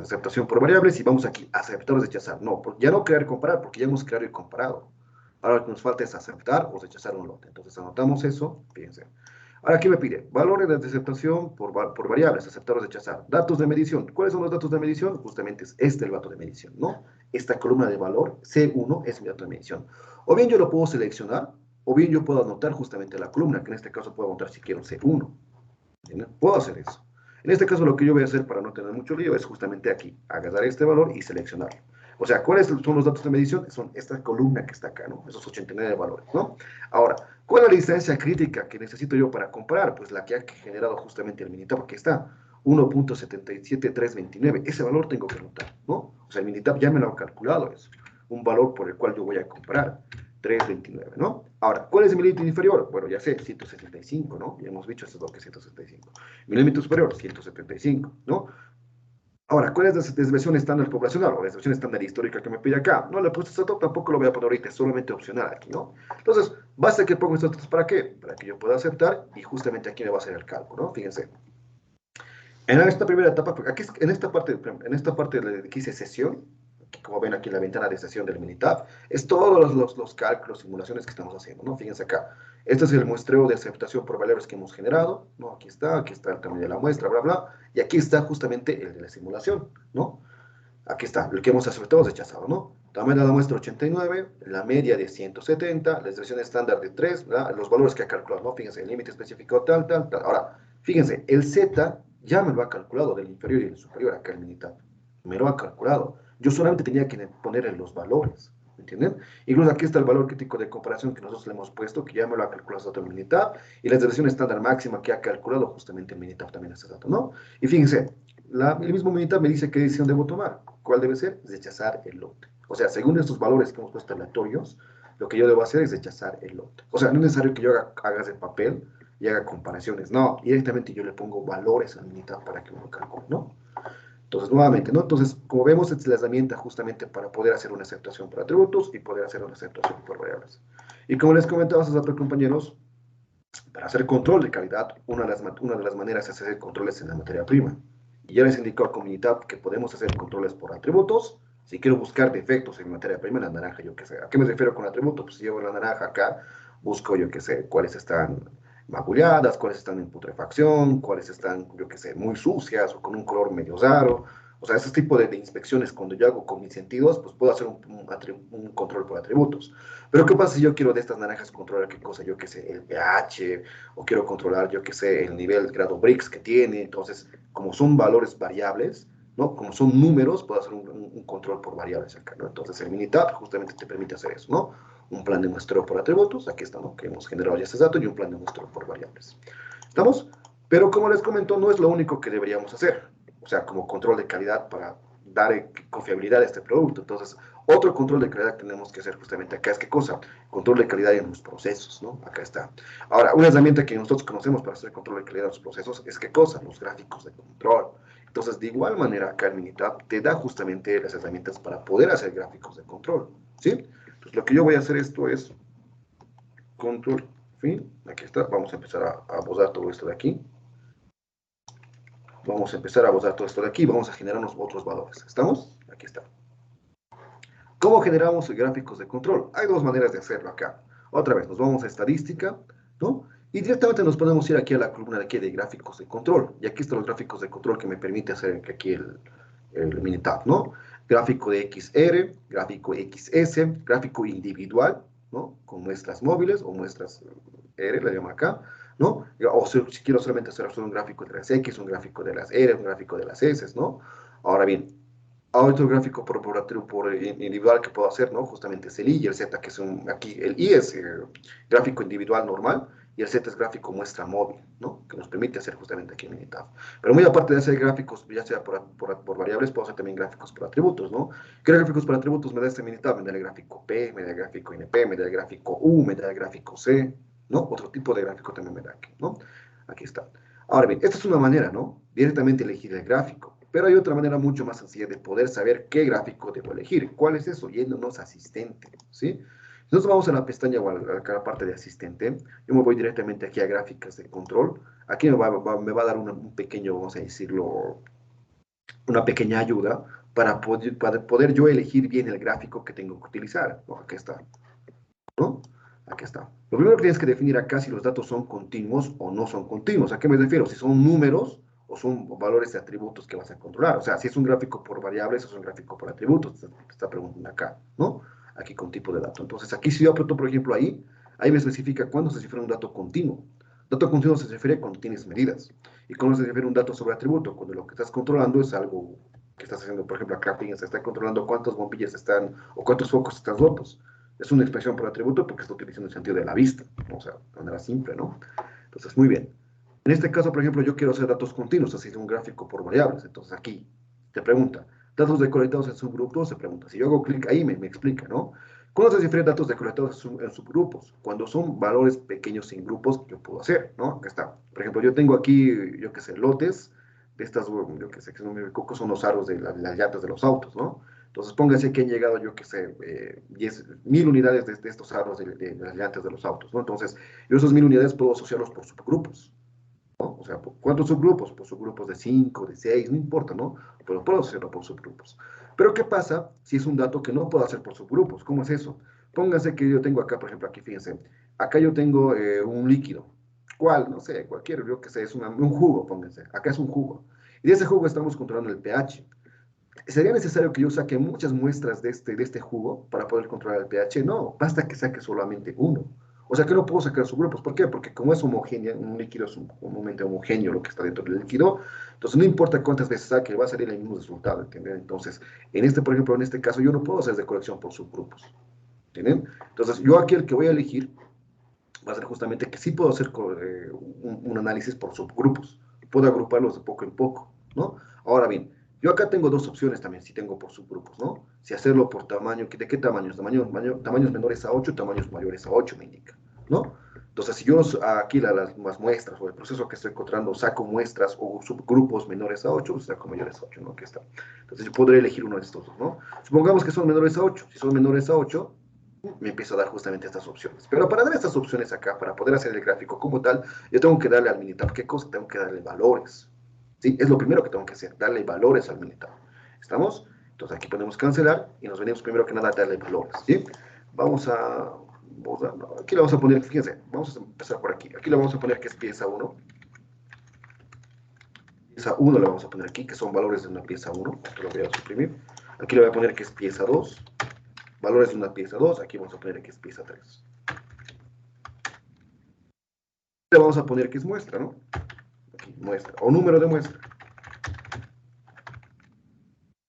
[SPEAKER 1] aceptación por variables y vamos aquí, aceptar o rechazar. No, ya no crear y comparar, porque ya hemos creado y comparado. Ahora lo que nos falta es aceptar o rechazar un lote. Entonces anotamos eso, fíjense. Ahora aquí me pide valores de aceptación por variables, aceptar o rechazar. Datos de medición. ¿Cuáles son los datos de medición? Justamente es este el dato de medición, ¿no? Esta columna de valor, C1, es mi dato de medición. O bien yo lo puedo seleccionar, o bien yo puedo anotar justamente la columna, que en este caso puedo anotar si quiero C1. ¿Entienden? Puedo hacer eso. En este caso lo que yo voy a hacer para no tener mucho lío es justamente aquí, agarrar este valor y seleccionarlo. O sea, ¿cuáles son los datos de medición? Son esta columna que está acá, ¿no? Esos 89 valores, ¿no? Ahora, ¿cuál es la distancia crítica que necesito yo para comparar? Pues la que ha generado justamente el Minitab, aquí está, 1.77329. Ese valor tengo que anotar, ¿no? O sea, el Minitab ya me lo ha calculado eso. Un valor por el cual yo voy a comparar. 329, ¿no? Ahora, ¿cuál es mi límite inferior? Bueno, ya sé, 175, ¿no? Ya hemos dicho eso es lo que es 175. Mi límite superior, 175, ¿no? Ahora, ¿cuál es la desviación estándar poblacional o la desviación estándar histórica que me pide acá? No le he puesto esto, tampoco lo voy a poner ahorita, es solamente opcional aquí, ¿no? Entonces, basta que pongo estos datos para qué? Para que yo pueda aceptar y justamente aquí me va a hacer el cálculo, ¿no? Fíjense. En esta primera etapa, aquí, en esta parte que hice sesión, como ven aquí en la ventana de sesión del Minitab, es todos los cálculos, simulaciones que estamos haciendo, ¿no? Fíjense acá. Este es el muestreo de aceptación por valores que hemos generado, ¿no? Aquí está el tamaño de la muestra, bla, bla, y aquí está justamente el de la simulación, ¿no? Aquí está, el que hemos aceptado o rechazado, ¿no? Tamaño de la muestra 89, la media de 170, la desviación estándar de 3, ¿verdad? Los valores que ha calculado, ¿no? Fíjense, el límite específico tal, tal, tal. Ahora, fíjense, el Z ya me lo ha calculado del inferior y del superior acá el Minitab. Me lo ha calculado. Yo solamente tenía que poner en los valores, ¿me entienden? Incluso aquí está el valor crítico de comparación que nosotros le hemos puesto, que ya me lo ha calculado el Minitab, y la desviación estándar máxima que ha calculado justamente el Minitab también ese dato, ¿no? Y fíjense, el mismo Minitab me dice qué decisión debo tomar. ¿Cuál debe ser? Rechazar el lote. O sea, según estos valores que hemos puesto aleatorios, lo que yo debo hacer es rechazar el lote. O sea, no es necesario que yo haga de papel y haga comparaciones. No, directamente yo le pongo valores a la Minitab para que uno calcule, ¿no? Entonces, nuevamente, ¿no? Entonces, como vemos, esta es la herramienta justamente para poder hacer una aceptación por atributos y poder hacer una aceptación por variables. Y como les comentaba a sus otros compañeros, para hacer control de calidad, una de las maneras es hacer controles en la materia prima. Y ya les indicó a comunidad que podemos hacer controles por atributos. Si quiero buscar defectos en materia prima, en la naranja, yo qué sé. ¿A qué me refiero con atributos? Pues si llevo la naranja acá, busco, yo qué sé, cuáles están magulladas, cuáles están en putrefacción, cuáles están, yo qué sé, muy sucias o con un color medio raro. O sea, ese tipo de inspecciones, cuando yo hago con mis sentidos, pues puedo hacer un control por atributos. Pero ¿qué pasa si yo quiero de estas naranjas controlar qué cosa? Yo qué sé, el pH, o quiero controlar, yo qué sé, el nivel, el grado Brix que tiene. Entonces, como son valores variables, ¿no? Como son números, puedo hacer un control por variables acá, ¿no? Entonces, el Minitab justamente te permite hacer eso, ¿no? Un plan de muestreo por atributos, aquí está, ¿no? Que hemos generado ya este dato, y un plan de muestreo por variables. ¿Estamos? Pero como les comento, no es lo único que deberíamos hacer. O sea, como control de calidad para dar confiabilidad a este producto. Entonces, otro control de calidad que tenemos que hacer justamente acá es qué cosa? Control de calidad en los procesos, ¿no? Acá está. Ahora, una herramienta que nosotros conocemos para hacer control de calidad en los procesos es qué cosa? Los gráficos de control. Entonces, de igual manera, acá el Minitab te da justamente las herramientas para poder hacer gráficos de control, ¿sí? Entonces, lo que yo voy a hacer esto es control, fin, aquí está, vamos a empezar a abordar todo esto de aquí. Vamos a empezar a abordar todo esto de aquí, vamos a generarnos otros valores. ¿Estamos? Aquí está. ¿Cómo generamos gráficos de control? Hay dos maneras de hacerlo acá. Otra vez, nos vamos a estadística, ¿no? Y directamente nos podemos ir aquí a la columna de aquí de gráficos de control. Y aquí están los gráficos de control que me permite hacer aquí el Minitab, ¿no? Gráfico de XR, gráfico XS, gráfico individual, ¿no? Con muestras móviles o muestras R, la llamo acá, ¿no? O si quiero solamente hacer un gráfico de las X, un gráfico de las R, un gráfico de las S, ¿no? Ahora bien, otro gráfico por individual que puedo hacer, ¿no? Justamente es el I y el Z, que son aquí, el I es gráfico individual normal y el Z es gráfico muestra móvil, ¿no? Que nos permite hacer justamente aquí en Minitab. Pero muy aparte de hacer gráficos, ya sea por variables, puedo hacer también gráficos por atributos, ¿no? ¿Qué gráficos por atributos me da este Minitab? Me da el gráfico P, me da el gráfico NP, me da el gráfico U, me da el gráfico C, ¿no? Otro tipo de gráfico también me da aquí, ¿no? Aquí está. Ahora bien, esta es una manera, ¿no? Directamente elegir el gráfico. Pero hay otra manera mucho más sencilla de poder saber qué gráfico debo elegir. ¿Cuál es eso? Yéndonos a asistente, ¿sí? Entonces vamos a la pestaña o a la parte de asistente. Yo me voy directamente aquí a gráficas de control. Aquí me va a dar un pequeño, vamos a decirlo, una pequeña ayuda para poder yo elegir bien el gráfico que tengo que utilizar. ¿No? Aquí está, ¿no? Aquí está. Lo primero que tienes que definir acá es si los datos son continuos o no son continuos. ¿A qué me refiero? Si son números o son valores de atributos que vas a controlar. O sea, si es un gráfico por variables o es un gráfico por atributos, te está preguntando acá, ¿no? Aquí con tipo de dato. Entonces, aquí si yo aprieto, por ejemplo, ahí me especifica cuándo se cifra un dato continuo. Dato continuo se refiere cuando tienes medidas. Y cuando se refiere un dato sobre atributo, cuando lo que estás controlando es algo que estás haciendo, por ejemplo, acá, fíjense, está controlando cuántas bombillas están o cuántos focos están rotos. Es una expresión por atributo porque está utilizando el sentido de la vista, ¿no? O sea, de manera simple, ¿no? Entonces, muy bien. En este caso, por ejemplo, yo quiero hacer datos continuos, así es un gráfico por variables. Entonces, aquí te pregunta, datos decorados en subgrupos, se pregunta. Si yo hago clic ahí, me explica, ¿no? ¿Cuándo se refiere datos decorados en subgrupos? Cuando son valores pequeños en grupos que yo puedo hacer, ¿no? Acá está. Por ejemplo, yo tengo aquí, yo qué sé, lotes de estas, yo qué sé, que no me equivoco, son los aros de las llantas de los autos, ¿no? Entonces, póngase que han llegado, yo qué sé, 10.000 unidades de estos aros de las llantas de los autos, ¿no? Entonces, yo esas 1.000 unidades puedo asociarlos por subgrupos, ¿no? O sea, ¿cuántos subgrupos? Por subgrupos de 5, de 6, no importa, ¿no? Pero puedo hacerlo por subgrupos. Pero ¿qué pasa si es un dato que no puedo hacer por subgrupos? ¿Cómo es eso? Pónganse que yo tengo acá, por ejemplo, aquí, fíjense, acá yo tengo un líquido. ¿Cuál? No sé, cualquier, yo que sé, es un jugo, pónganse. Acá es un jugo. Y de ese jugo estamos controlando el pH. ¿Sería necesario que yo saque muchas muestras de este jugo para poder controlar el pH? No, basta que saque solamente uno. O sea que no puedo sacar subgrupos. ¿Por qué? Porque como es homogéneo, un líquido es un momento homogéneo lo que está dentro del líquido, entonces no importa cuántas veces saque, va a salir el mismo resultado, ¿entienden? Entonces, por ejemplo, en este caso, yo no puedo hacer de colección por subgrupos, ¿entienden? Entonces, yo aquí el que voy a elegir va a ser justamente que sí puedo hacer un análisis por subgrupos. Puedo agruparlos de poco en poco, ¿no? Ahora bien, yo acá tengo dos opciones también, si tengo por subgrupos, ¿no? Si hacerlo por tamaño, ¿de qué tamaños? Tamaños menores a 8, tamaños mayores a 8 me indica, ¿no? Entonces, si yo aquí las muestras o el proceso que estoy encontrando saco muestras o subgrupos menores a 8, pues saco mayores a 8, ¿no? Aquí está. Entonces, yo podré elegir uno de estos dos, ¿no? Supongamos que son menores a 8. Si son menores a 8, me empiezo a dar justamente estas opciones. Pero para dar estas opciones acá, para poder hacer el gráfico como tal, yo tengo que darle al Minitab. ¿Qué cosa? Tengo que darle valores. ¿Sí? Es lo primero que tengo que hacer, darle valores al Minitab. ¿Estamos? Entonces aquí podemos cancelar y nos venimos primero que nada a darle valores. ¿Sí? Vamos a no, aquí le vamos a poner, fíjense, vamos a empezar por aquí. Aquí le vamos a poner que es pieza 1. Pieza 1 le vamos a poner aquí, que son valores de una pieza 1. Esto lo voy a suprimir. Aquí le voy a poner que es pieza 2. Valores de una pieza 2. Aquí vamos a poner que es pieza 3. Le vamos a poner que es muestra, ¿no? Aquí, muestra. O número de muestra.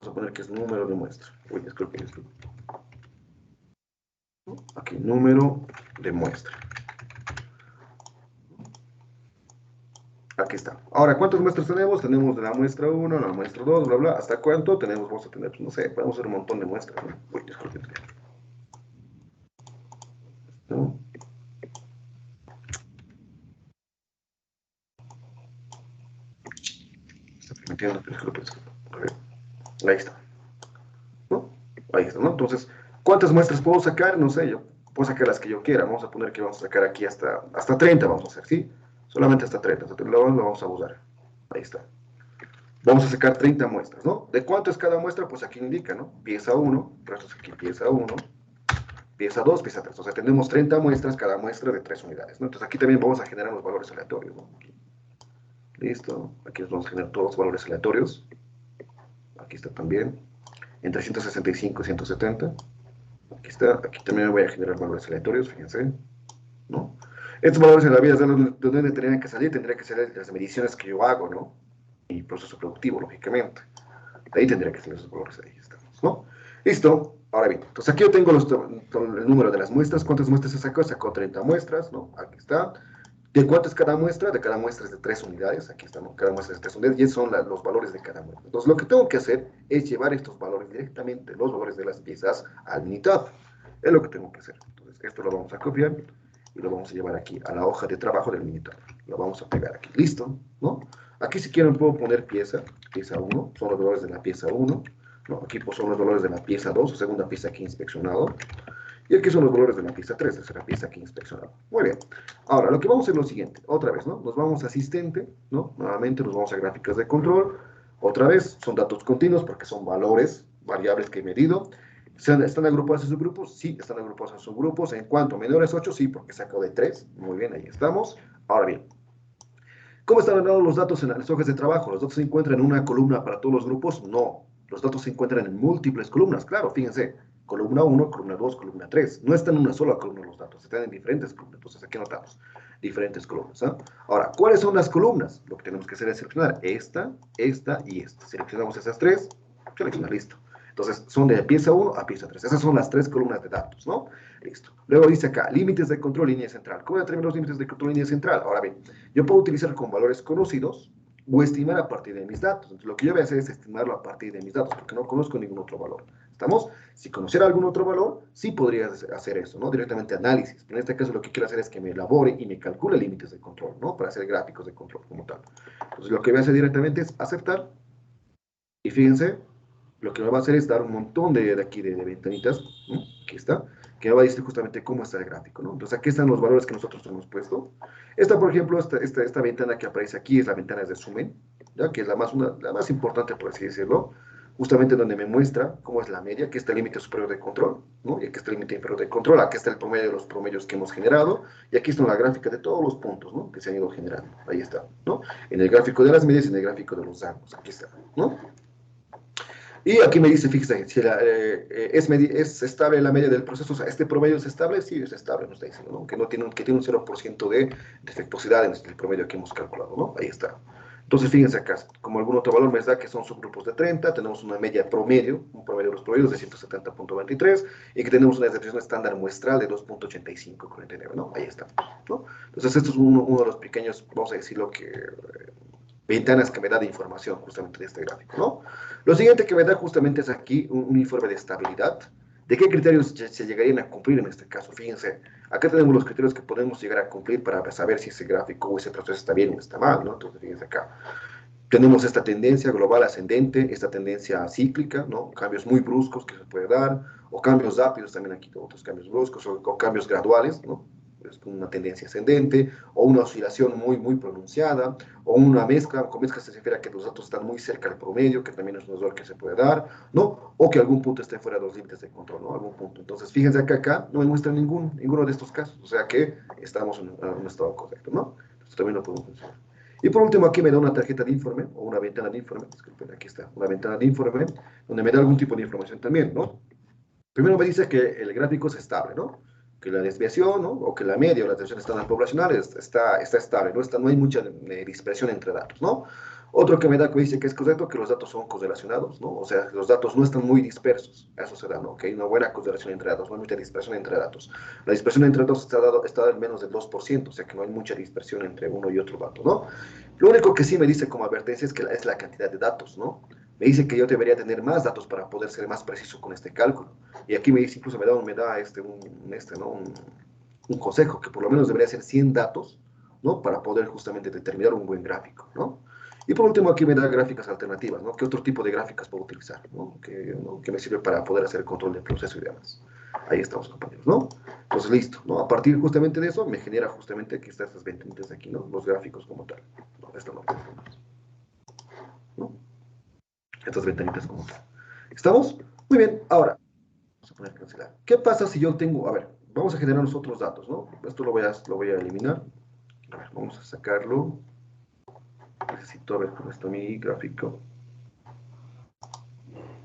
[SPEAKER 1] Vamos a poner que es número de muestra. Uy, disculpen. Aquí, número de muestra. Aquí está. Ahora, ¿cuántas muestras tenemos? Tenemos de la muestra 1, la muestra 2, bla, bla. ¿Hasta cuánto tenemos? Vamos a tener, pues, no sé, podemos hacer un montón de muestras, ¿no? Uy, disculpen. ¿No? Está permitiendo, disculpen. A ver, ahí está. ¿No? Ahí está, ¿no? Entonces, ¿cuántas muestras puedo sacar? No sé, yo puedo sacar las que yo quiera. Vamos a poner que vamos a sacar aquí hasta 30, vamos a hacer, ¿sí? Solamente hasta 30. Lo vamos a usar. Ahí está. Vamos a sacar 30 muestras, ¿no? ¿De cuánto es cada muestra? Pues aquí indica, ¿no? Pieza 1, restos aquí, pieza 1, pieza 2, pieza 3. O sea, tenemos 30 muestras, cada muestra de 3 unidades, ¿no? Entonces aquí también vamos a generar los valores aleatorios, ¿no? Aquí. Listo. Aquí nos vamos a generar todos los valores aleatorios. Aquí está también. Entre 165 y 170. Aquí está. Aquí también voy a generar valores aleatorios, fíjense, ¿no? Estos valores en la vida, ¿de dónde tendrían que salir? Tendrían que ser las mediciones que yo hago, ¿no? Y proceso productivo, lógicamente. De ahí tendría que ser esos valores, ahí estamos, ¿no? Listo. Ahora bien, entonces aquí yo tengo el número de las muestras. ¿Cuántas muestras se sacó? Sacó 30 muestras, ¿no? Aquí está. ¿De cuánto es cada muestra? De cada muestra es de 3 unidades. Aquí está, ¿no? Cada muestra es de 3 unidades y esos son los valores de cada muestra. Entonces, lo que tengo que hacer es llevar estos valores directamente, los valores de las piezas, al unidad. Es lo que tengo que hacer. Entonces, esto lo vamos a copiar y lo vamos a llevar aquí a la hoja de trabajo del monitor. Lo vamos a pegar aquí. Listo, ¿no? Aquí si quieren puedo poner pieza 1, son los valores de la pieza 1. ¿No? Aquí pues, son los valores de la pieza 2, o segunda pieza que he inspeccionado. Y aquí son los valores de la pieza 3, tercera pieza que he inspeccionado. Muy bien. Ahora, lo que vamos a hacer es lo siguiente. Otra vez, ¿no? Nos vamos a asistente, ¿no? Nuevamente nos vamos a gráficas de control. Otra vez, son datos continuos porque son valores, variables que he medido. ¿Están agrupados en subgrupos? Sí, están agrupados en subgrupos. ¿En cuánto? Menores 8, sí, porque sacó de 3. Muy bien, ahí estamos. Ahora bien, ¿cómo están ordenados los datos en las hojas de trabajo? ¿Los datos se encuentran en una columna para todos los grupos? No. Los datos se encuentran en múltiples columnas. Claro, fíjense. Columna 1, columna 2, columna 3. No están en una sola columna los datos, están en diferentes columnas. Entonces aquí anotamos diferentes columnas. ¿Eh? Ahora, ¿cuáles son las columnas? Lo que tenemos que hacer es seleccionar esta y esta. Seleccionamos esas tres, seleccionar, listo. Entonces, son de pieza 1 a pieza 3. Esas son las tres columnas de datos, ¿no? Listo. Luego dice acá, límites de control, línea central. ¿Cómo determino los límites de control, línea central? Ahora bien, yo puedo utilizar con valores conocidos o estimar a partir de mis datos. Entonces, lo que yo voy a hacer es estimarlo a partir de mis datos, porque no conozco ningún otro valor. ¿Estamos? Si conociera algún otro valor, sí podría hacer eso, ¿no? Directamente análisis. En este caso, lo que quiero hacer es que me elabore y me calcule límites de control, ¿no? Para hacer gráficos de control como tal. Entonces, lo que voy a hacer directamente es aceptar. Y fíjense, lo que me va a hacer es dar un montón de aquí de ventanitas, ¿no? Aquí está, que me va a decir justamente cómo está el gráfico, ¿no? Entonces aquí están los valores que nosotros hemos puesto. Esta, por ejemplo, esta ventana que aparece aquí es la ventana de zoom in, ¿ya? Que es la más importante, por así decirlo, justamente donde me muestra cómo es la media, aquí está el límite superior de control, ¿no? Y aquí está el límite inferior de control, aquí está el promedio de los promedios que hemos generado, y aquí está la gráfica de todos los puntos, ¿no? Que se han ido generando, ahí está, ¿no? En el gráfico de las medias y en el gráfico de los ángulos, aquí está, ¿no? Y aquí me dice, fíjese, si es estable la media del proceso, o sea, ¿este promedio es estable? Sí, es estable, nos está diciendo, ¿no? Que tiene un 0% de defectuosidad en el promedio que hemos calculado, ¿no? Ahí está. Entonces, fíjense acá, como algún otro valor me da que son subgrupos de 30, tenemos una media promedio, un promedio de los promedios de 170.23, y que tenemos una desviación estándar muestral de 2.8549, ¿no? Ahí está, ¿no? Entonces, esto es uno de los pequeños, vamos a decirlo que ventanas que me da de información justamente de este gráfico, ¿no? Lo siguiente que me da justamente es aquí un informe de estabilidad. ¿De qué criterios se llegarían a cumplir en este caso? Fíjense, acá tenemos los criterios que podemos llegar a cumplir para saber si ese gráfico o ese proceso está bien o está mal, ¿no? Entonces, fíjense acá. Tenemos esta tendencia global ascendente, esta tendencia cíclica, ¿no? Cambios muy bruscos que se puede dar, o cambios rápidos, también aquí otros cambios bruscos, o cambios graduales, ¿no? es una tendencia ascendente, o una oscilación muy pronunciada, o una mezcla, con mezcla se refiere a que los datos están muy cerca del promedio, que también es un error que se puede dar, ¿no? O que algún punto esté fuera de los límites de control, ¿no? Algún punto. Entonces, fíjense acá no me muestra ninguno de estos casos, o sea que estamos en un estado correcto, ¿no? Entonces, también lo podemos mencionar. Y por último, aquí me da una tarjeta de informe, o una ventana de informe, disculpen, aquí está, una ventana de informe, donde me da algún tipo de información también, ¿no? Primero me dice que el gráfico es estable, ¿no? Que la desviación, ¿no? O que la media o la desviación estándar poblacional está estable, no hay mucha dispersión entre datos, ¿no? Otro que me da que dice que es correcto, que los datos son correlacionados, ¿no? O sea, los datos no están muy dispersos, eso se da, ¿no? Que hay una buena correlación entre datos, no hay mucha dispersión entre datos. La dispersión entre datos está en menos del 2%, o sea que no hay mucha dispersión entre uno y otro dato, ¿no? Lo único que sí me dice como advertencia es que es la cantidad de datos, ¿no? Me dice que yo debería tener más datos para poder ser más preciso con este cálculo. Y aquí me dice, incluso ¿no? un consejo, que por lo menos debería ser 100 datos, ¿no? Para poder justamente determinar un buen gráfico, ¿no? Y por último aquí me da gráficas alternativas, ¿no? ¿Qué otro tipo de gráficas puedo utilizar, ¿no? Que me sirve para poder hacer el control del proceso y demás. Ahí estamos, compañeros, ¿no? Entonces, listo, ¿no? A partir justamente de eso, me genera justamente aquí estas ventanitas de aquí, ¿no? Los gráficos como tal. ¿No? Esta no, ¿no? Estas ventanitas como tal. ¿Estamos? Muy bien, ahora, vamos a poner cancelar. ¿Qué pasa si yo tengo, a ver, vamos a generar nosotros datos, ¿no? Esto lo voy a eliminar. A ver, vamos a sacarlo. Necesito, a ver, con esto mi gráfico.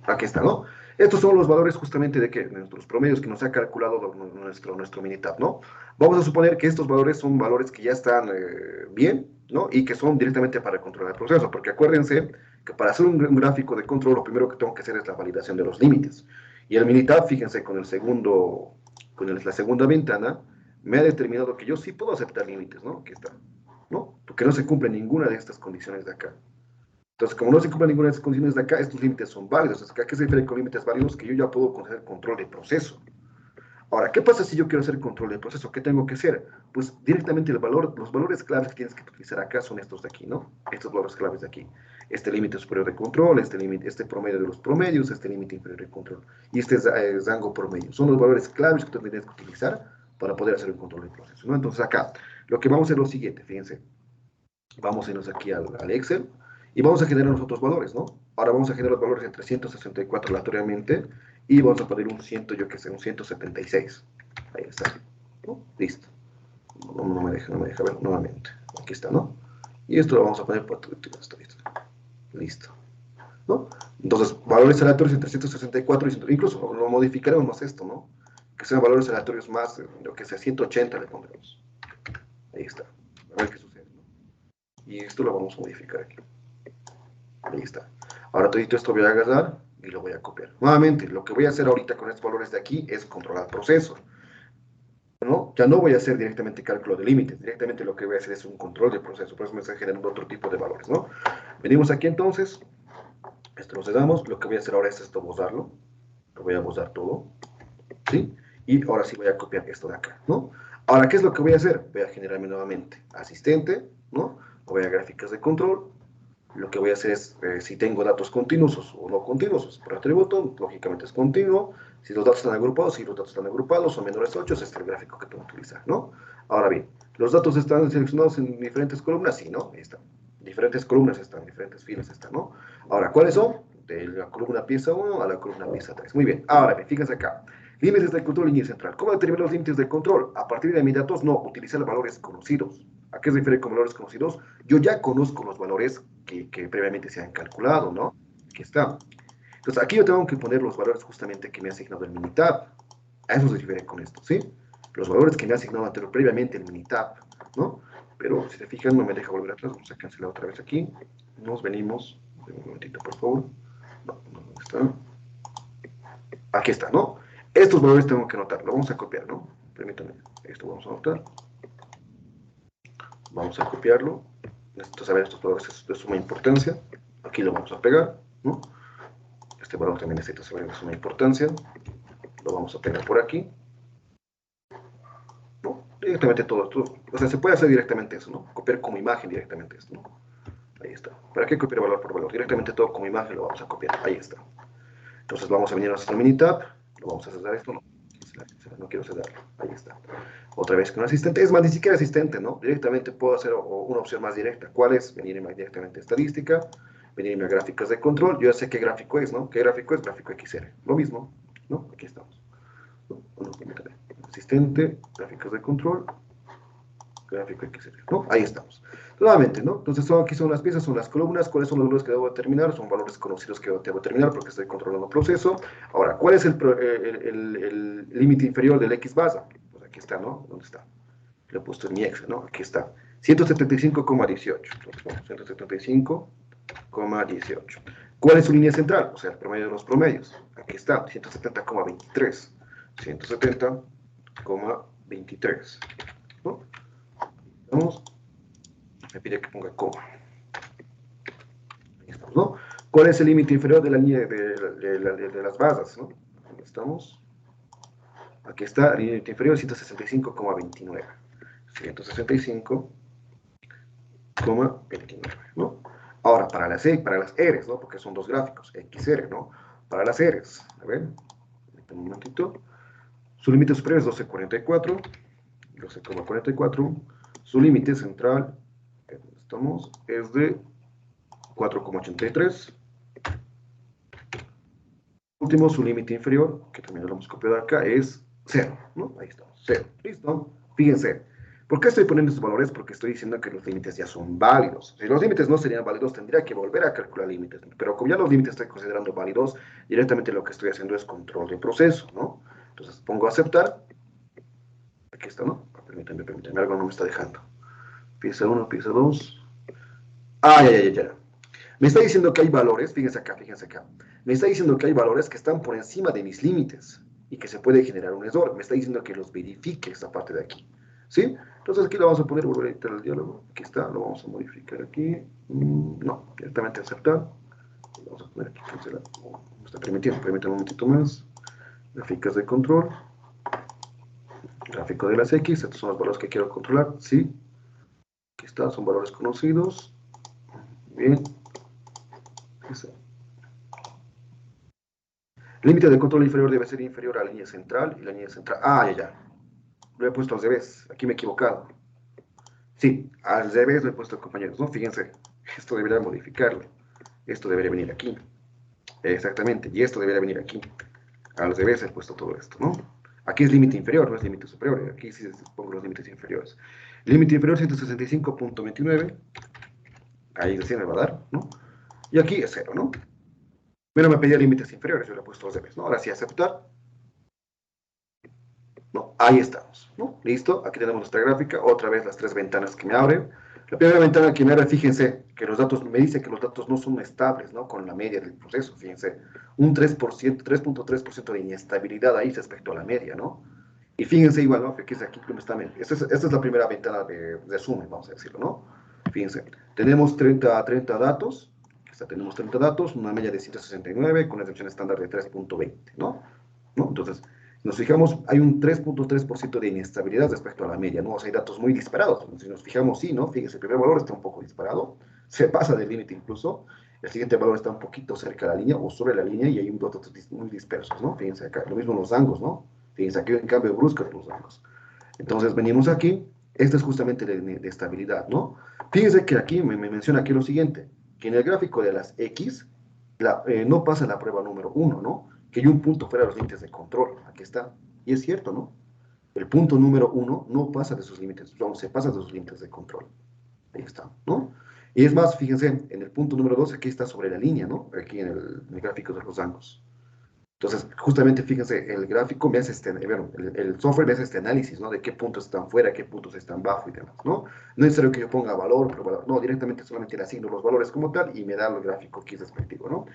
[SPEAKER 1] Aquí está, ¿no? Estos son los valores justamente de que nuestros promedios que nos ha calculado nuestro Minitab, ¿no? Vamos a suponer que estos valores son valores que ya están bien, ¿no? Y que son directamente para controlar el proceso, porque acuérdense que para hacer un gráfico de control, lo primero que tengo que hacer es la validación de los límites. Y el Minitab, fíjense, la segunda ventana, me ha determinado que yo sí puedo aceptar límites, ¿no? Aquí está, ¿no? Porque no se cumple ninguna de estas condiciones de acá. Entonces, como no se cumplen ninguna de estas condiciones de acá, estos límites son válidos. Entonces, ¿a qué se refiere con límites válidos? Que yo ya puedo hacer control de proceso. Ahora, ¿qué pasa si yo quiero hacer control de proceso? ¿Qué tengo que hacer? Pues directamente los valores claves que tienes que utilizar acá son estos de aquí, ¿no? Estos valores claves de aquí. Este límite superior de control, este promedio de los promedios, este límite inferior de control. Y este es rango promedio. Son los valores claves que tú tienes que utilizar para poder hacer el control de proceso, ¿no? Entonces, acá, lo que vamos a hacer es lo siguiente, fíjense. Vamos a irnos aquí al Excel y vamos a generar los otros valores, ¿no? Ahora vamos a generar los valores en 364 aleatoriamente y vamos a poner un 100, yo que sé, un 176. Ahí está, ¿no? Listo. No me deja ver nuevamente. Aquí está, ¿no? Y esto lo vamos a poner por listo. Listo. ¿No? Entonces, valores aleatorios en 364, incluso lo modificaremos más esto, ¿no? Que sean valores aleatorios más, lo que sea, 180 le pondremos. Ahí está. A ver qué sucede, ¿no? Y esto lo vamos a modificar aquí. Ahí está. Ahora todo esto voy a agarrar y lo voy a copiar. Nuevamente, lo que voy a hacer ahorita con estos valores de aquí es controlar el proceso, ¿no? Ya no voy a hacer directamente cálculo de límites, directamente lo que voy a hacer es un control del proceso, por eso me está generando otro tipo de valores, ¿no? Venimos aquí entonces, esto lo cedamos, lo que voy a hacer ahora es esto, borrarlo, lo voy a borrar todo, ¿sí? Y ahora sí voy a copiar esto de acá, ¿no? Ahora, ¿qué es lo que voy a hacer? Voy a generarme nuevamente asistente, ¿no? Voy a gráficas de control, lo que voy a hacer es, si tengo datos continuos o no continuos, por atributo, lógicamente es continuo. Si los datos están agrupados, si los datos están agrupados son menores a 8, este es el gráfico que tengo que utilizar, ¿no? Ahora bien, ¿los datos están seleccionados en diferentes columnas? Sí, ¿no? Ahí están. Diferentes columnas están, diferentes filas están, ¿no? Ahora, ¿cuáles son? De la columna pieza 1 a la columna pieza 3. Muy bien, ahora bien, fíjense acá. Límites de control, línea central. ¿Cómo determinar los límites de control? A partir de mis datos, no, utilizar valores conocidos. ¿A qué se refiere con valores conocidos? Yo ya conozco los valores que previamente se han calculado, ¿no? Aquí está. Entonces, aquí yo tengo que poner los valores justamente que me ha asignado el Minitab. A eso se refiere con esto, ¿sí? Los valores que me ha asignado previamente el Minitab, ¿no? Pero si se fijan, no me deja volver atrás. Vamos a cancelar otra vez aquí. Nos venimos. Un momentito, por favor. ¿Dónde está? Aquí está, ¿no? Estos valores tengo que anotar. Lo vamos a copiar, ¿no? Permítanme. Esto vamos a anotar. Vamos a copiarlo. Necesito saber estos valores es de suma importancia. Aquí lo vamos a pegar, ¿no? Este valor también necesita saber de suma importancia. Lo vamos a pegar por aquí, ¿no? Directamente todo esto. O sea, se puede hacer directamente eso, ¿no? Copiar como imagen directamente esto, ¿no? Ahí está. ¿Para qué copiar valor por valor? Directamente todo como imagen lo vamos a copiar. Ahí está. Entonces vamos a venir a nuestro Minitab. Lo vamos a cerrar esto, ¿no? No quiero cerrarlo, ahí está. Otra vez con asistente, es más, ni siquiera asistente, ¿no? Directamente puedo hacer una opción más directa. ¿Cuál es? Venirme directamente a estadística, venirme a gráficos de control. Yo ya sé qué gráfico es, ¿no? ¿Qué gráfico es? Gráfico XR. Lo mismo, ¿no? Aquí estamos. ¿No? Asistente, gráficos de control, gráfico XR, ¿no? Ahí estamos. Nuevamente, ¿no? Entonces, aquí son las piezas, son las columnas. ¿Cuáles son los valores que debo determinar? Son valores conocidos que debo determinar porque estoy controlando el proceso. Ahora, ¿cuál es el límite inferior del X base? Pues aquí está, ¿no? ¿Dónde está? Le he puesto en mi Excel, ¿no? Aquí está. 175,18. 175,18. ¿Cuál es su línea central? O sea, el promedio de los promedios. Aquí está, 170,23. 170,23. ¿No? Vamos. Me pide que ponga coma. Ahí estamos, ¿no? ¿Cuál es el límite inferior de la línea de las basas? ¿No? Ahí estamos. Aquí está, el límite inferior 165,29. 165,29, ¿no? Ahora, para las R's, ¿no? Porque son dos gráficos, XR, ¿no? Para las R's, a ver, un momentito. Su límite superior es 12,44, 12,44. Su límite central, estamos, es de 4,83. Último, su límite inferior, que también lo hemos copiado acá, es 0, ¿no? Ahí estamos, 0. ¿Listo? Fíjense. ¿Por qué estoy poniendo estos valores? Porque estoy diciendo que los límites ya son válidos. Si los límites no serían válidos, tendría que volver a calcular límites. Pero como ya los límites estoy considerando válidos, directamente lo que estoy haciendo es control de proceso, ¿no? Entonces pongo aceptar. Aquí está, ¿no? Permítanme, algo no me está dejando. Pieza 1, pieza 2. Ah, ya. Me está diciendo que hay valores, fíjense acá. Me está diciendo que hay valores que están por encima de mis límites y que se puede generar un error. Me está diciendo que los verifique esta parte de aquí. ¿Sí? Entonces aquí lo vamos a poner, volver a editar el diálogo. Aquí está, lo vamos a modificar aquí. No, directamente aceptar. Lo vamos a poner aquí, cancelar. Me está permitiendo, permítame un momentito más. Gráficas de control. Gráfico de las X, estos son los valores que quiero controlar. Sí. Aquí está, son valores conocidos. Bien. Límite de control inferior debe ser inferior a la línea central y la línea central. Ah, ya. Lo he puesto al revés. Aquí me he equivocado. Sí, al revés lo he puesto, compañeros, ¿no? Fíjense, esto debería modificarlo. Esto debería venir aquí. Exactamente, y esto debería venir aquí. Al revés he puesto todo esto, ¿no? Aquí es límite inferior, no es límite superior. Aquí sí pongo los límites inferiores. Límite inferior 165,29. Ahí recién me va a dar, ¿no? Y aquí es 0, ¿no? Pero me pedía límites inferiores, yo le he puesto al revés, ¿no? Ahora sí, aceptar. ¿No? Ahí estamos, ¿no? Listo, aquí tenemos nuestra gráfica, otra vez las tres ventanas que me abren. La primera ventana que me abre, fíjense que los datos, me dice que los datos no son estables, ¿no? Con la media del proceso, fíjense, un 3.3% de inestabilidad ahí respecto a la media, ¿no? Y fíjense igual, ¿no? Que es aquí donde está, esta es la primera ventana de resumen, vamos a decirlo, ¿no? Fíjense, tenemos 30 datos, tenemos 30 datos, una media de 169 con una excepción estándar de 3.20, ¿no? Entonces, nos fijamos, hay un 3.3% de inestabilidad respecto a la media, ¿no? O sea, hay datos muy disparados. Si nos fijamos, sí, ¿no? Fíjense, el primer valor está un poco disparado, se pasa del límite incluso, el siguiente valor está un poquito cerca de la línea o sobre la línea y hay un datos muy dispersos, ¿no? Fíjense acá, lo mismo los rangos, ¿no? Fíjense aquí en cambio bruscos los rangos. Entonces venimos aquí, esta es justamente de estabilidad, ¿no? Fíjense que aquí me menciona aquí lo siguiente, que en el gráfico de las X no pasa la prueba número 1, ¿no? Que hay un punto fuera de los límites de control, aquí está, y es cierto, ¿no? El punto número 1 no pasa de sus límites, no, se pasa de sus límites de control, ahí está, ¿no? Y es más, fíjense, en el punto número 2 aquí está sobre la línea, ¿no? Aquí en el gráfico de los rangos. Entonces, justamente, fíjense, el gráfico me hace bueno, el software me hace este análisis, ¿no? De qué puntos están fuera, qué puntos están bajo y demás, ¿no? No es necesario que yo ponga valor, no, directamente solamente le asigno los valores como tal y me da el gráfico aquí respectivo, ¿no?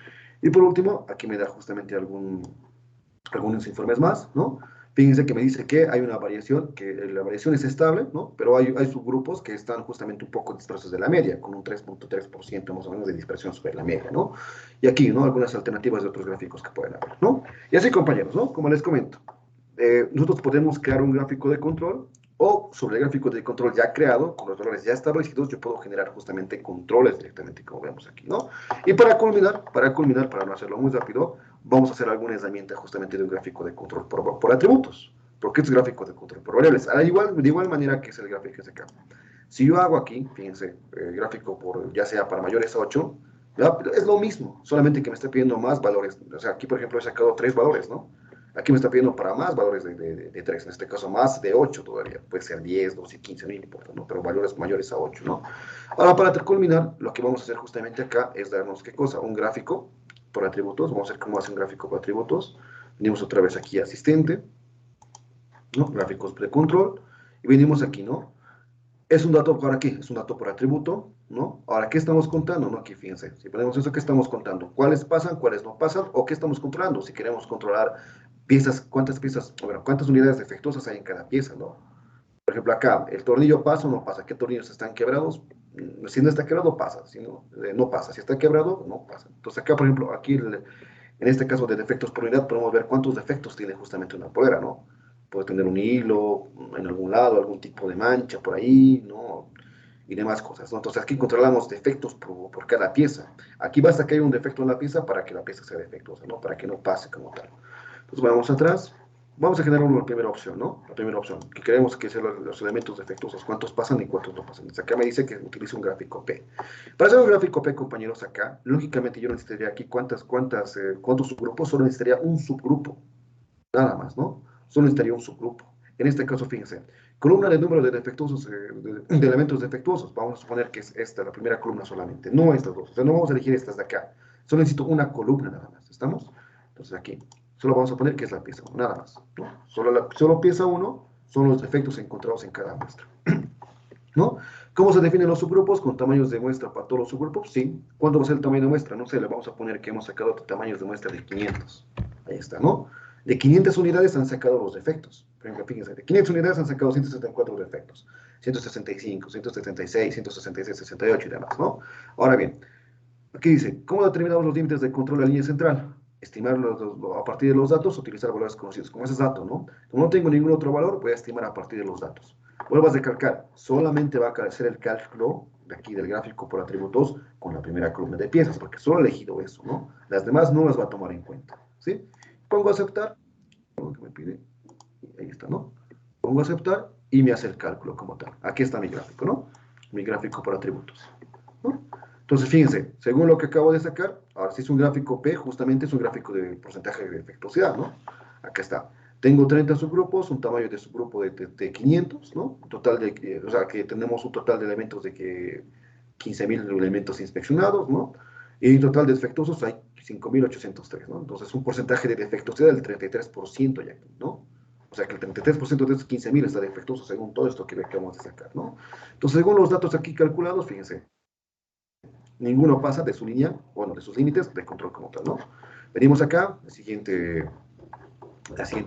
[SPEAKER 1] Y por último, aquí me da justamente algunos informes más, ¿no? Fíjense que me dice que hay una variación, que la variación es estable, ¿no? Pero hay subgrupos que están justamente un poco dispersos de la media, con un 3.3% más o menos de dispersión sobre la media, ¿no? Y aquí, ¿no? Algunas alternativas de otros gráficos que pueden haber, ¿no? Y así, compañeros, ¿no? Como les comento, nosotros podemos crear un gráfico de control o sobre el gráfico de control ya creado, con los valores ya establecidos, yo puedo generar justamente controles directamente, como vemos aquí, ¿no? Y para culminar, para no hacerlo muy rápido, vamos a hacer alguna herramienta justamente de un gráfico de control por atributos, porque es gráfico de control por variables, de igual manera que es el gráfico que se acá. Si yo hago aquí, fíjense, gráfico por, ya sea para mayores a 8, ¿ya? Es lo mismo, solamente que me está pidiendo más valores. O sea, aquí, por ejemplo, he sacado 3 valores, ¿no? Aquí me está pidiendo para más valores de 3, en este caso más de 8 todavía. Puede ser 10, 12, 15, no importa, ¿no? Pero valores mayores a 8, ¿no? Ahora, para culminar, lo que vamos a hacer justamente acá es darnos, ¿qué cosa? Un gráfico por atributos. Vamos a ver cómo hace un gráfico por atributos. Venimos otra vez aquí a asistente, ¿no? Gráficos de control. Y venimos aquí, ¿no? Es un dato por aquí, es un dato por atributo, ¿no? Ahora, ¿qué estamos contando? ¿No? Aquí, fíjense, si ponemos eso, ¿qué estamos contando? ¿Cuáles pasan, cuáles no pasan? ¿O qué estamos controlando? Si queremos controlar piezas, bueno, cuántas unidades defectuosas hay en cada pieza, ¿no? Por ejemplo, acá, ¿el tornillo pasa o no pasa? ¿Qué tornillos están quebrados? Si no está quebrado, pasa. Si no, no pasa. Si está quebrado, no pasa. Entonces, acá, por ejemplo, aquí, en este caso de defectos por unidad, podemos ver cuántos defectos tiene justamente una polera, ¿no? Puede tener un hilo en algún lado, algún tipo de mancha por ahí, ¿no? Y demás cosas, ¿no? Entonces aquí controlamos defectos por cada pieza. Aquí basta que haya un defecto en la pieza para que la pieza sea defectuosa, ¿no? Para que no pase como tal. Entonces vamos atrás, vamos a generar una primera opción, ¿no? La primera opción, que queremos que sean los elementos defectuosos, cuántos pasan y cuántos no pasan. Entonces acá me dice que utilice un gráfico P. Para hacer un gráfico P, compañeros, acá, lógicamente yo necesitaría aquí cuántos subgrupos, solo necesitaría un subgrupo, nada más, ¿no? Solo necesitaría un subgrupo. En este caso, fíjense, columna de número de defectuosos, de elementos defectuosos. Vamos a suponer que es esta, la primera columna solamente, no estas dos. O sea, no vamos a elegir estas de acá. Solo necesito una columna nada más, ¿estamos? Entonces aquí, solo vamos a poner que es la pieza 1, nada más, ¿no? Solo pieza 1 son los defectos encontrados en cada muestra, ¿no? ¿Cómo se definen los subgrupos? Con tamaños de muestra para todos los subgrupos, sí. ¿Cuánto va a ser el tamaño de muestra? No sé, le vamos a poner que hemos sacado tamaños de muestra de 500. Ahí está, ¿no? De 500 unidades han sacado los defectos. Por ejemplo, fíjense, de 500 unidades han sacado 164 defectos. 165, 176, 166, 68 y demás, ¿no? Ahora bien, aquí dice, ¿cómo determinamos los límites de control de la línea central? Estimar a partir de los datos, utilizar valores conocidos. Como ese es dato, ¿no? Como no tengo ningún otro valor, voy a estimar a partir de los datos. Vuelvas a calcar, solamente va a hacer el cálculo de aquí del gráfico por atributos con la primera columna de piezas, porque solo he elegido eso, ¿no? Las demás no las va a tomar en cuenta, ¿sí? Pongo aceptar, lo que me pide, ahí está, ¿no? Pongo aceptar y me hace el cálculo como tal. Aquí está mi gráfico, ¿no? Mi gráfico por atributos, ¿no? Entonces, fíjense, según lo que acabo de sacar, ahora si es un gráfico P, justamente es un gráfico de porcentaje de defectuosidad, ¿no? Acá está. Tengo 30 subgrupos, un tamaño de subgrupo de 500, ¿no? Un total de, o sea, que tenemos un total de elementos de que 15.000 elementos inspeccionados, ¿no? Y en total de defectuosos hay 5.803, ¿no? Entonces, un porcentaje de defectuosidad del 33% ya, ¿no? O sea, que el 33% de esos 15.000 está defectuoso según todo esto que acabamos de sacar, ¿no? Entonces, según los datos aquí calculados, fíjense, ninguno pasa de su línea, bueno, de sus límites de control como tal, ¿no? Venimos acá, la siguiente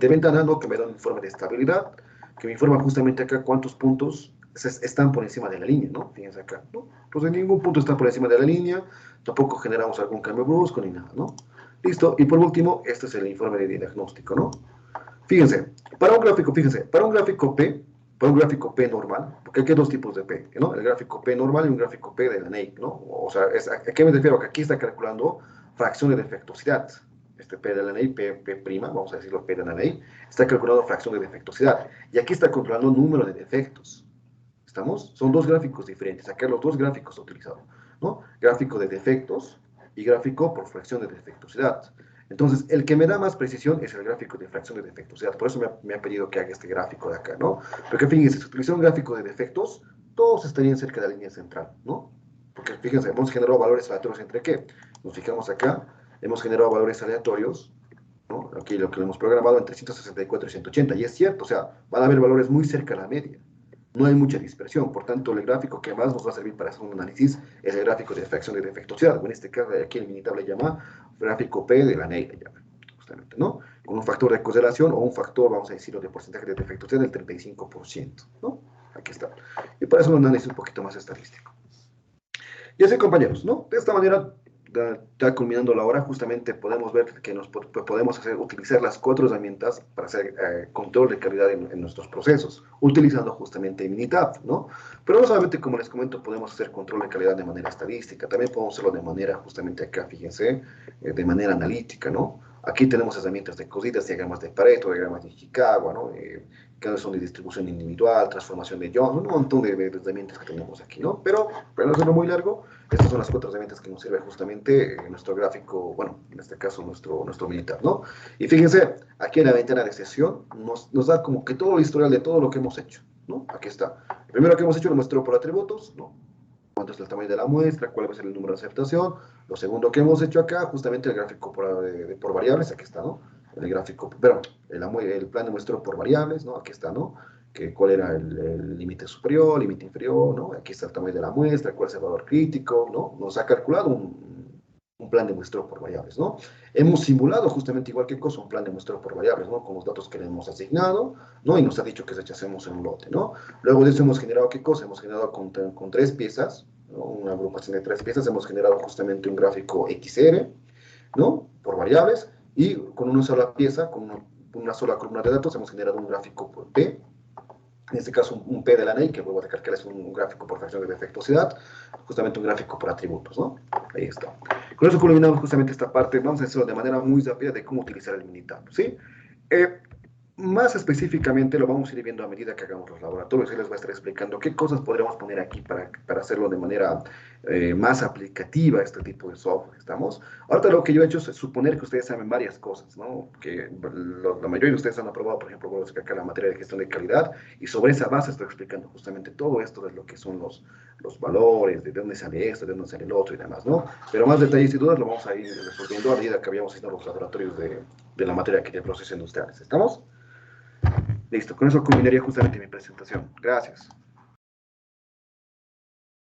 [SPEAKER 1] ventana, ¿no? Que me da un informe de estabilidad, que me informa justamente acá cuántos puntos están por encima de la línea, ¿no? Fíjense acá, ¿no? Entonces ningún punto está por encima de la línea, tampoco generamos algún cambio brusco ni nada, ¿no? Listo, y por último, este es el informe de diagnóstico, ¿no? Fíjense, para un gráfico P, para un gráfico P normal, porque aquí hay dos tipos de P, ¿no? El gráfico P normal y un gráfico P de la NEIP, ¿no? O sea, ¿a qué me refiero? Que aquí está calculando fracción de defectuosidad. Este P de la NEIP, P', vamos a decirlo P de la NEIP, está calculando fracción de defectuosidad. Y aquí está controlando número de defectos. ¿Estamos? Son dos gráficos diferentes. Acá los dos gráficos utilizados, ¿no? Gráfico de defectos y gráfico por fracción de defectuosidad. Entonces, el que me da más precisión es el gráfico de fracción de defectuosidad. Por eso me ha pedido que haga este gráfico de acá, ¿no? Porque fíjense, si utiliza un gráfico de defectos, todos estarían cerca de la línea central, ¿no? Porque fíjense, hemos generado valores aleatorios entre qué. Nos fijamos acá, hemos generado valores aleatorios, ¿no? Aquí lo que lo hemos programado entre 164 y 180. Y es cierto, o sea, van a haber valores muy cerca a la media. No hay mucha dispersión, por tanto, el gráfico que más nos va a servir para hacer un análisis es el gráfico de fracción de defectuosidad, o en este caso, aquí el minitable llama gráfico P de la NEI, justamente, ¿no? Con un factor de correlación o un factor, vamos a decirlo, de porcentaje de defectuosidad del 35%, ¿no? Aquí está. Y para eso un análisis un poquito más estadístico. Y así, compañeros, ¿no? De esta manera, ya culminando la hora, justamente podemos ver que podemos utilizar las 4 herramientas para hacer control de calidad en nuestros procesos, utilizando justamente Minitab, ¿no? Pero no solamente, como les comento, podemos hacer control de calidad de manera estadística, también podemos hacerlo de manera, justamente acá, fíjense, de manera analítica, ¿no? Aquí tenemos herramientas de cositas, diagramas de Pareto, diagramas de Chicago, ¿no? Que son de distribución individual, transformación de Jones, un montón de herramientas que tenemos aquí, ¿no? Pero no es muy largo, estas son las 4 herramientas que nos sirve justamente nuestro gráfico, bueno, en este caso nuestro militar, ¿no? Y fíjense, aquí en la ventana de sesión nos da como que todo el historial de todo lo que hemos hecho, ¿no? Aquí está. El primero que hemos hecho lo muestro por atributos, ¿no? Cuánto es el tamaño de la muestra, cuál va a ser el número de aceptación. Lo segundo que hemos hecho acá, justamente el gráfico por variables, aquí está, ¿no? El gráfico, pero el plan de muestreo por variables, ¿no? Aquí está, ¿no? Que cuál era el límite superior, límite inferior, ¿no? Aquí está el tamaño de la muestra, cuál es el valor crítico, ¿no? Nos ha calculado un plan de muestreo por variables, ¿no? Hemos simulado justamente igual que cosa un plan de muestreo por variables, ¿no? Con los datos que le hemos asignado, ¿no? Y nos ha dicho que rechacemos en un lote, ¿no? Luego de eso hemos generado ¿qué cosa? Hemos generado con 3 piezas, ¿no? Una agrupación de 3 piezas, hemos generado justamente un gráfico XR, ¿no? Por variables, y con una sola pieza, con una sola columna de datos, hemos generado un gráfico por P, en este caso un P de la ley, que vuelvo a recalcar es un gráfico por fracción de defectuosidad, justamente un gráfico por atributos, ¿no? Ahí está. Con eso culminamos justamente esta parte, vamos a hacerlo de manera muy rápida de cómo utilizar el Minitab, ¿sí? Eh, Más específicamente lo vamos a ir viendo a medida que hagamos los laboratorios. Y les voy a estar explicando qué cosas podríamos poner aquí para hacerlo de manera más aplicativa, este tipo de software. ¿Estamos? Ahorita lo que yo he hecho es suponer que ustedes saben varias cosas, ¿no? Que la mayoría de ustedes han aprobado, por ejemplo, acá la materia de gestión de calidad, y sobre esa base estoy explicando justamente todo esto de lo que son los valores, de dónde sale esto, de dónde sale el otro y demás, ¿no? Pero más detalles y dudas lo vamos a ir resolviendo a medida que vayamos haciendo los laboratorios de la materia que ya procesen ustedes. ¿Estamos? Listo, con eso culminaría justamente mi presentación. Gracias.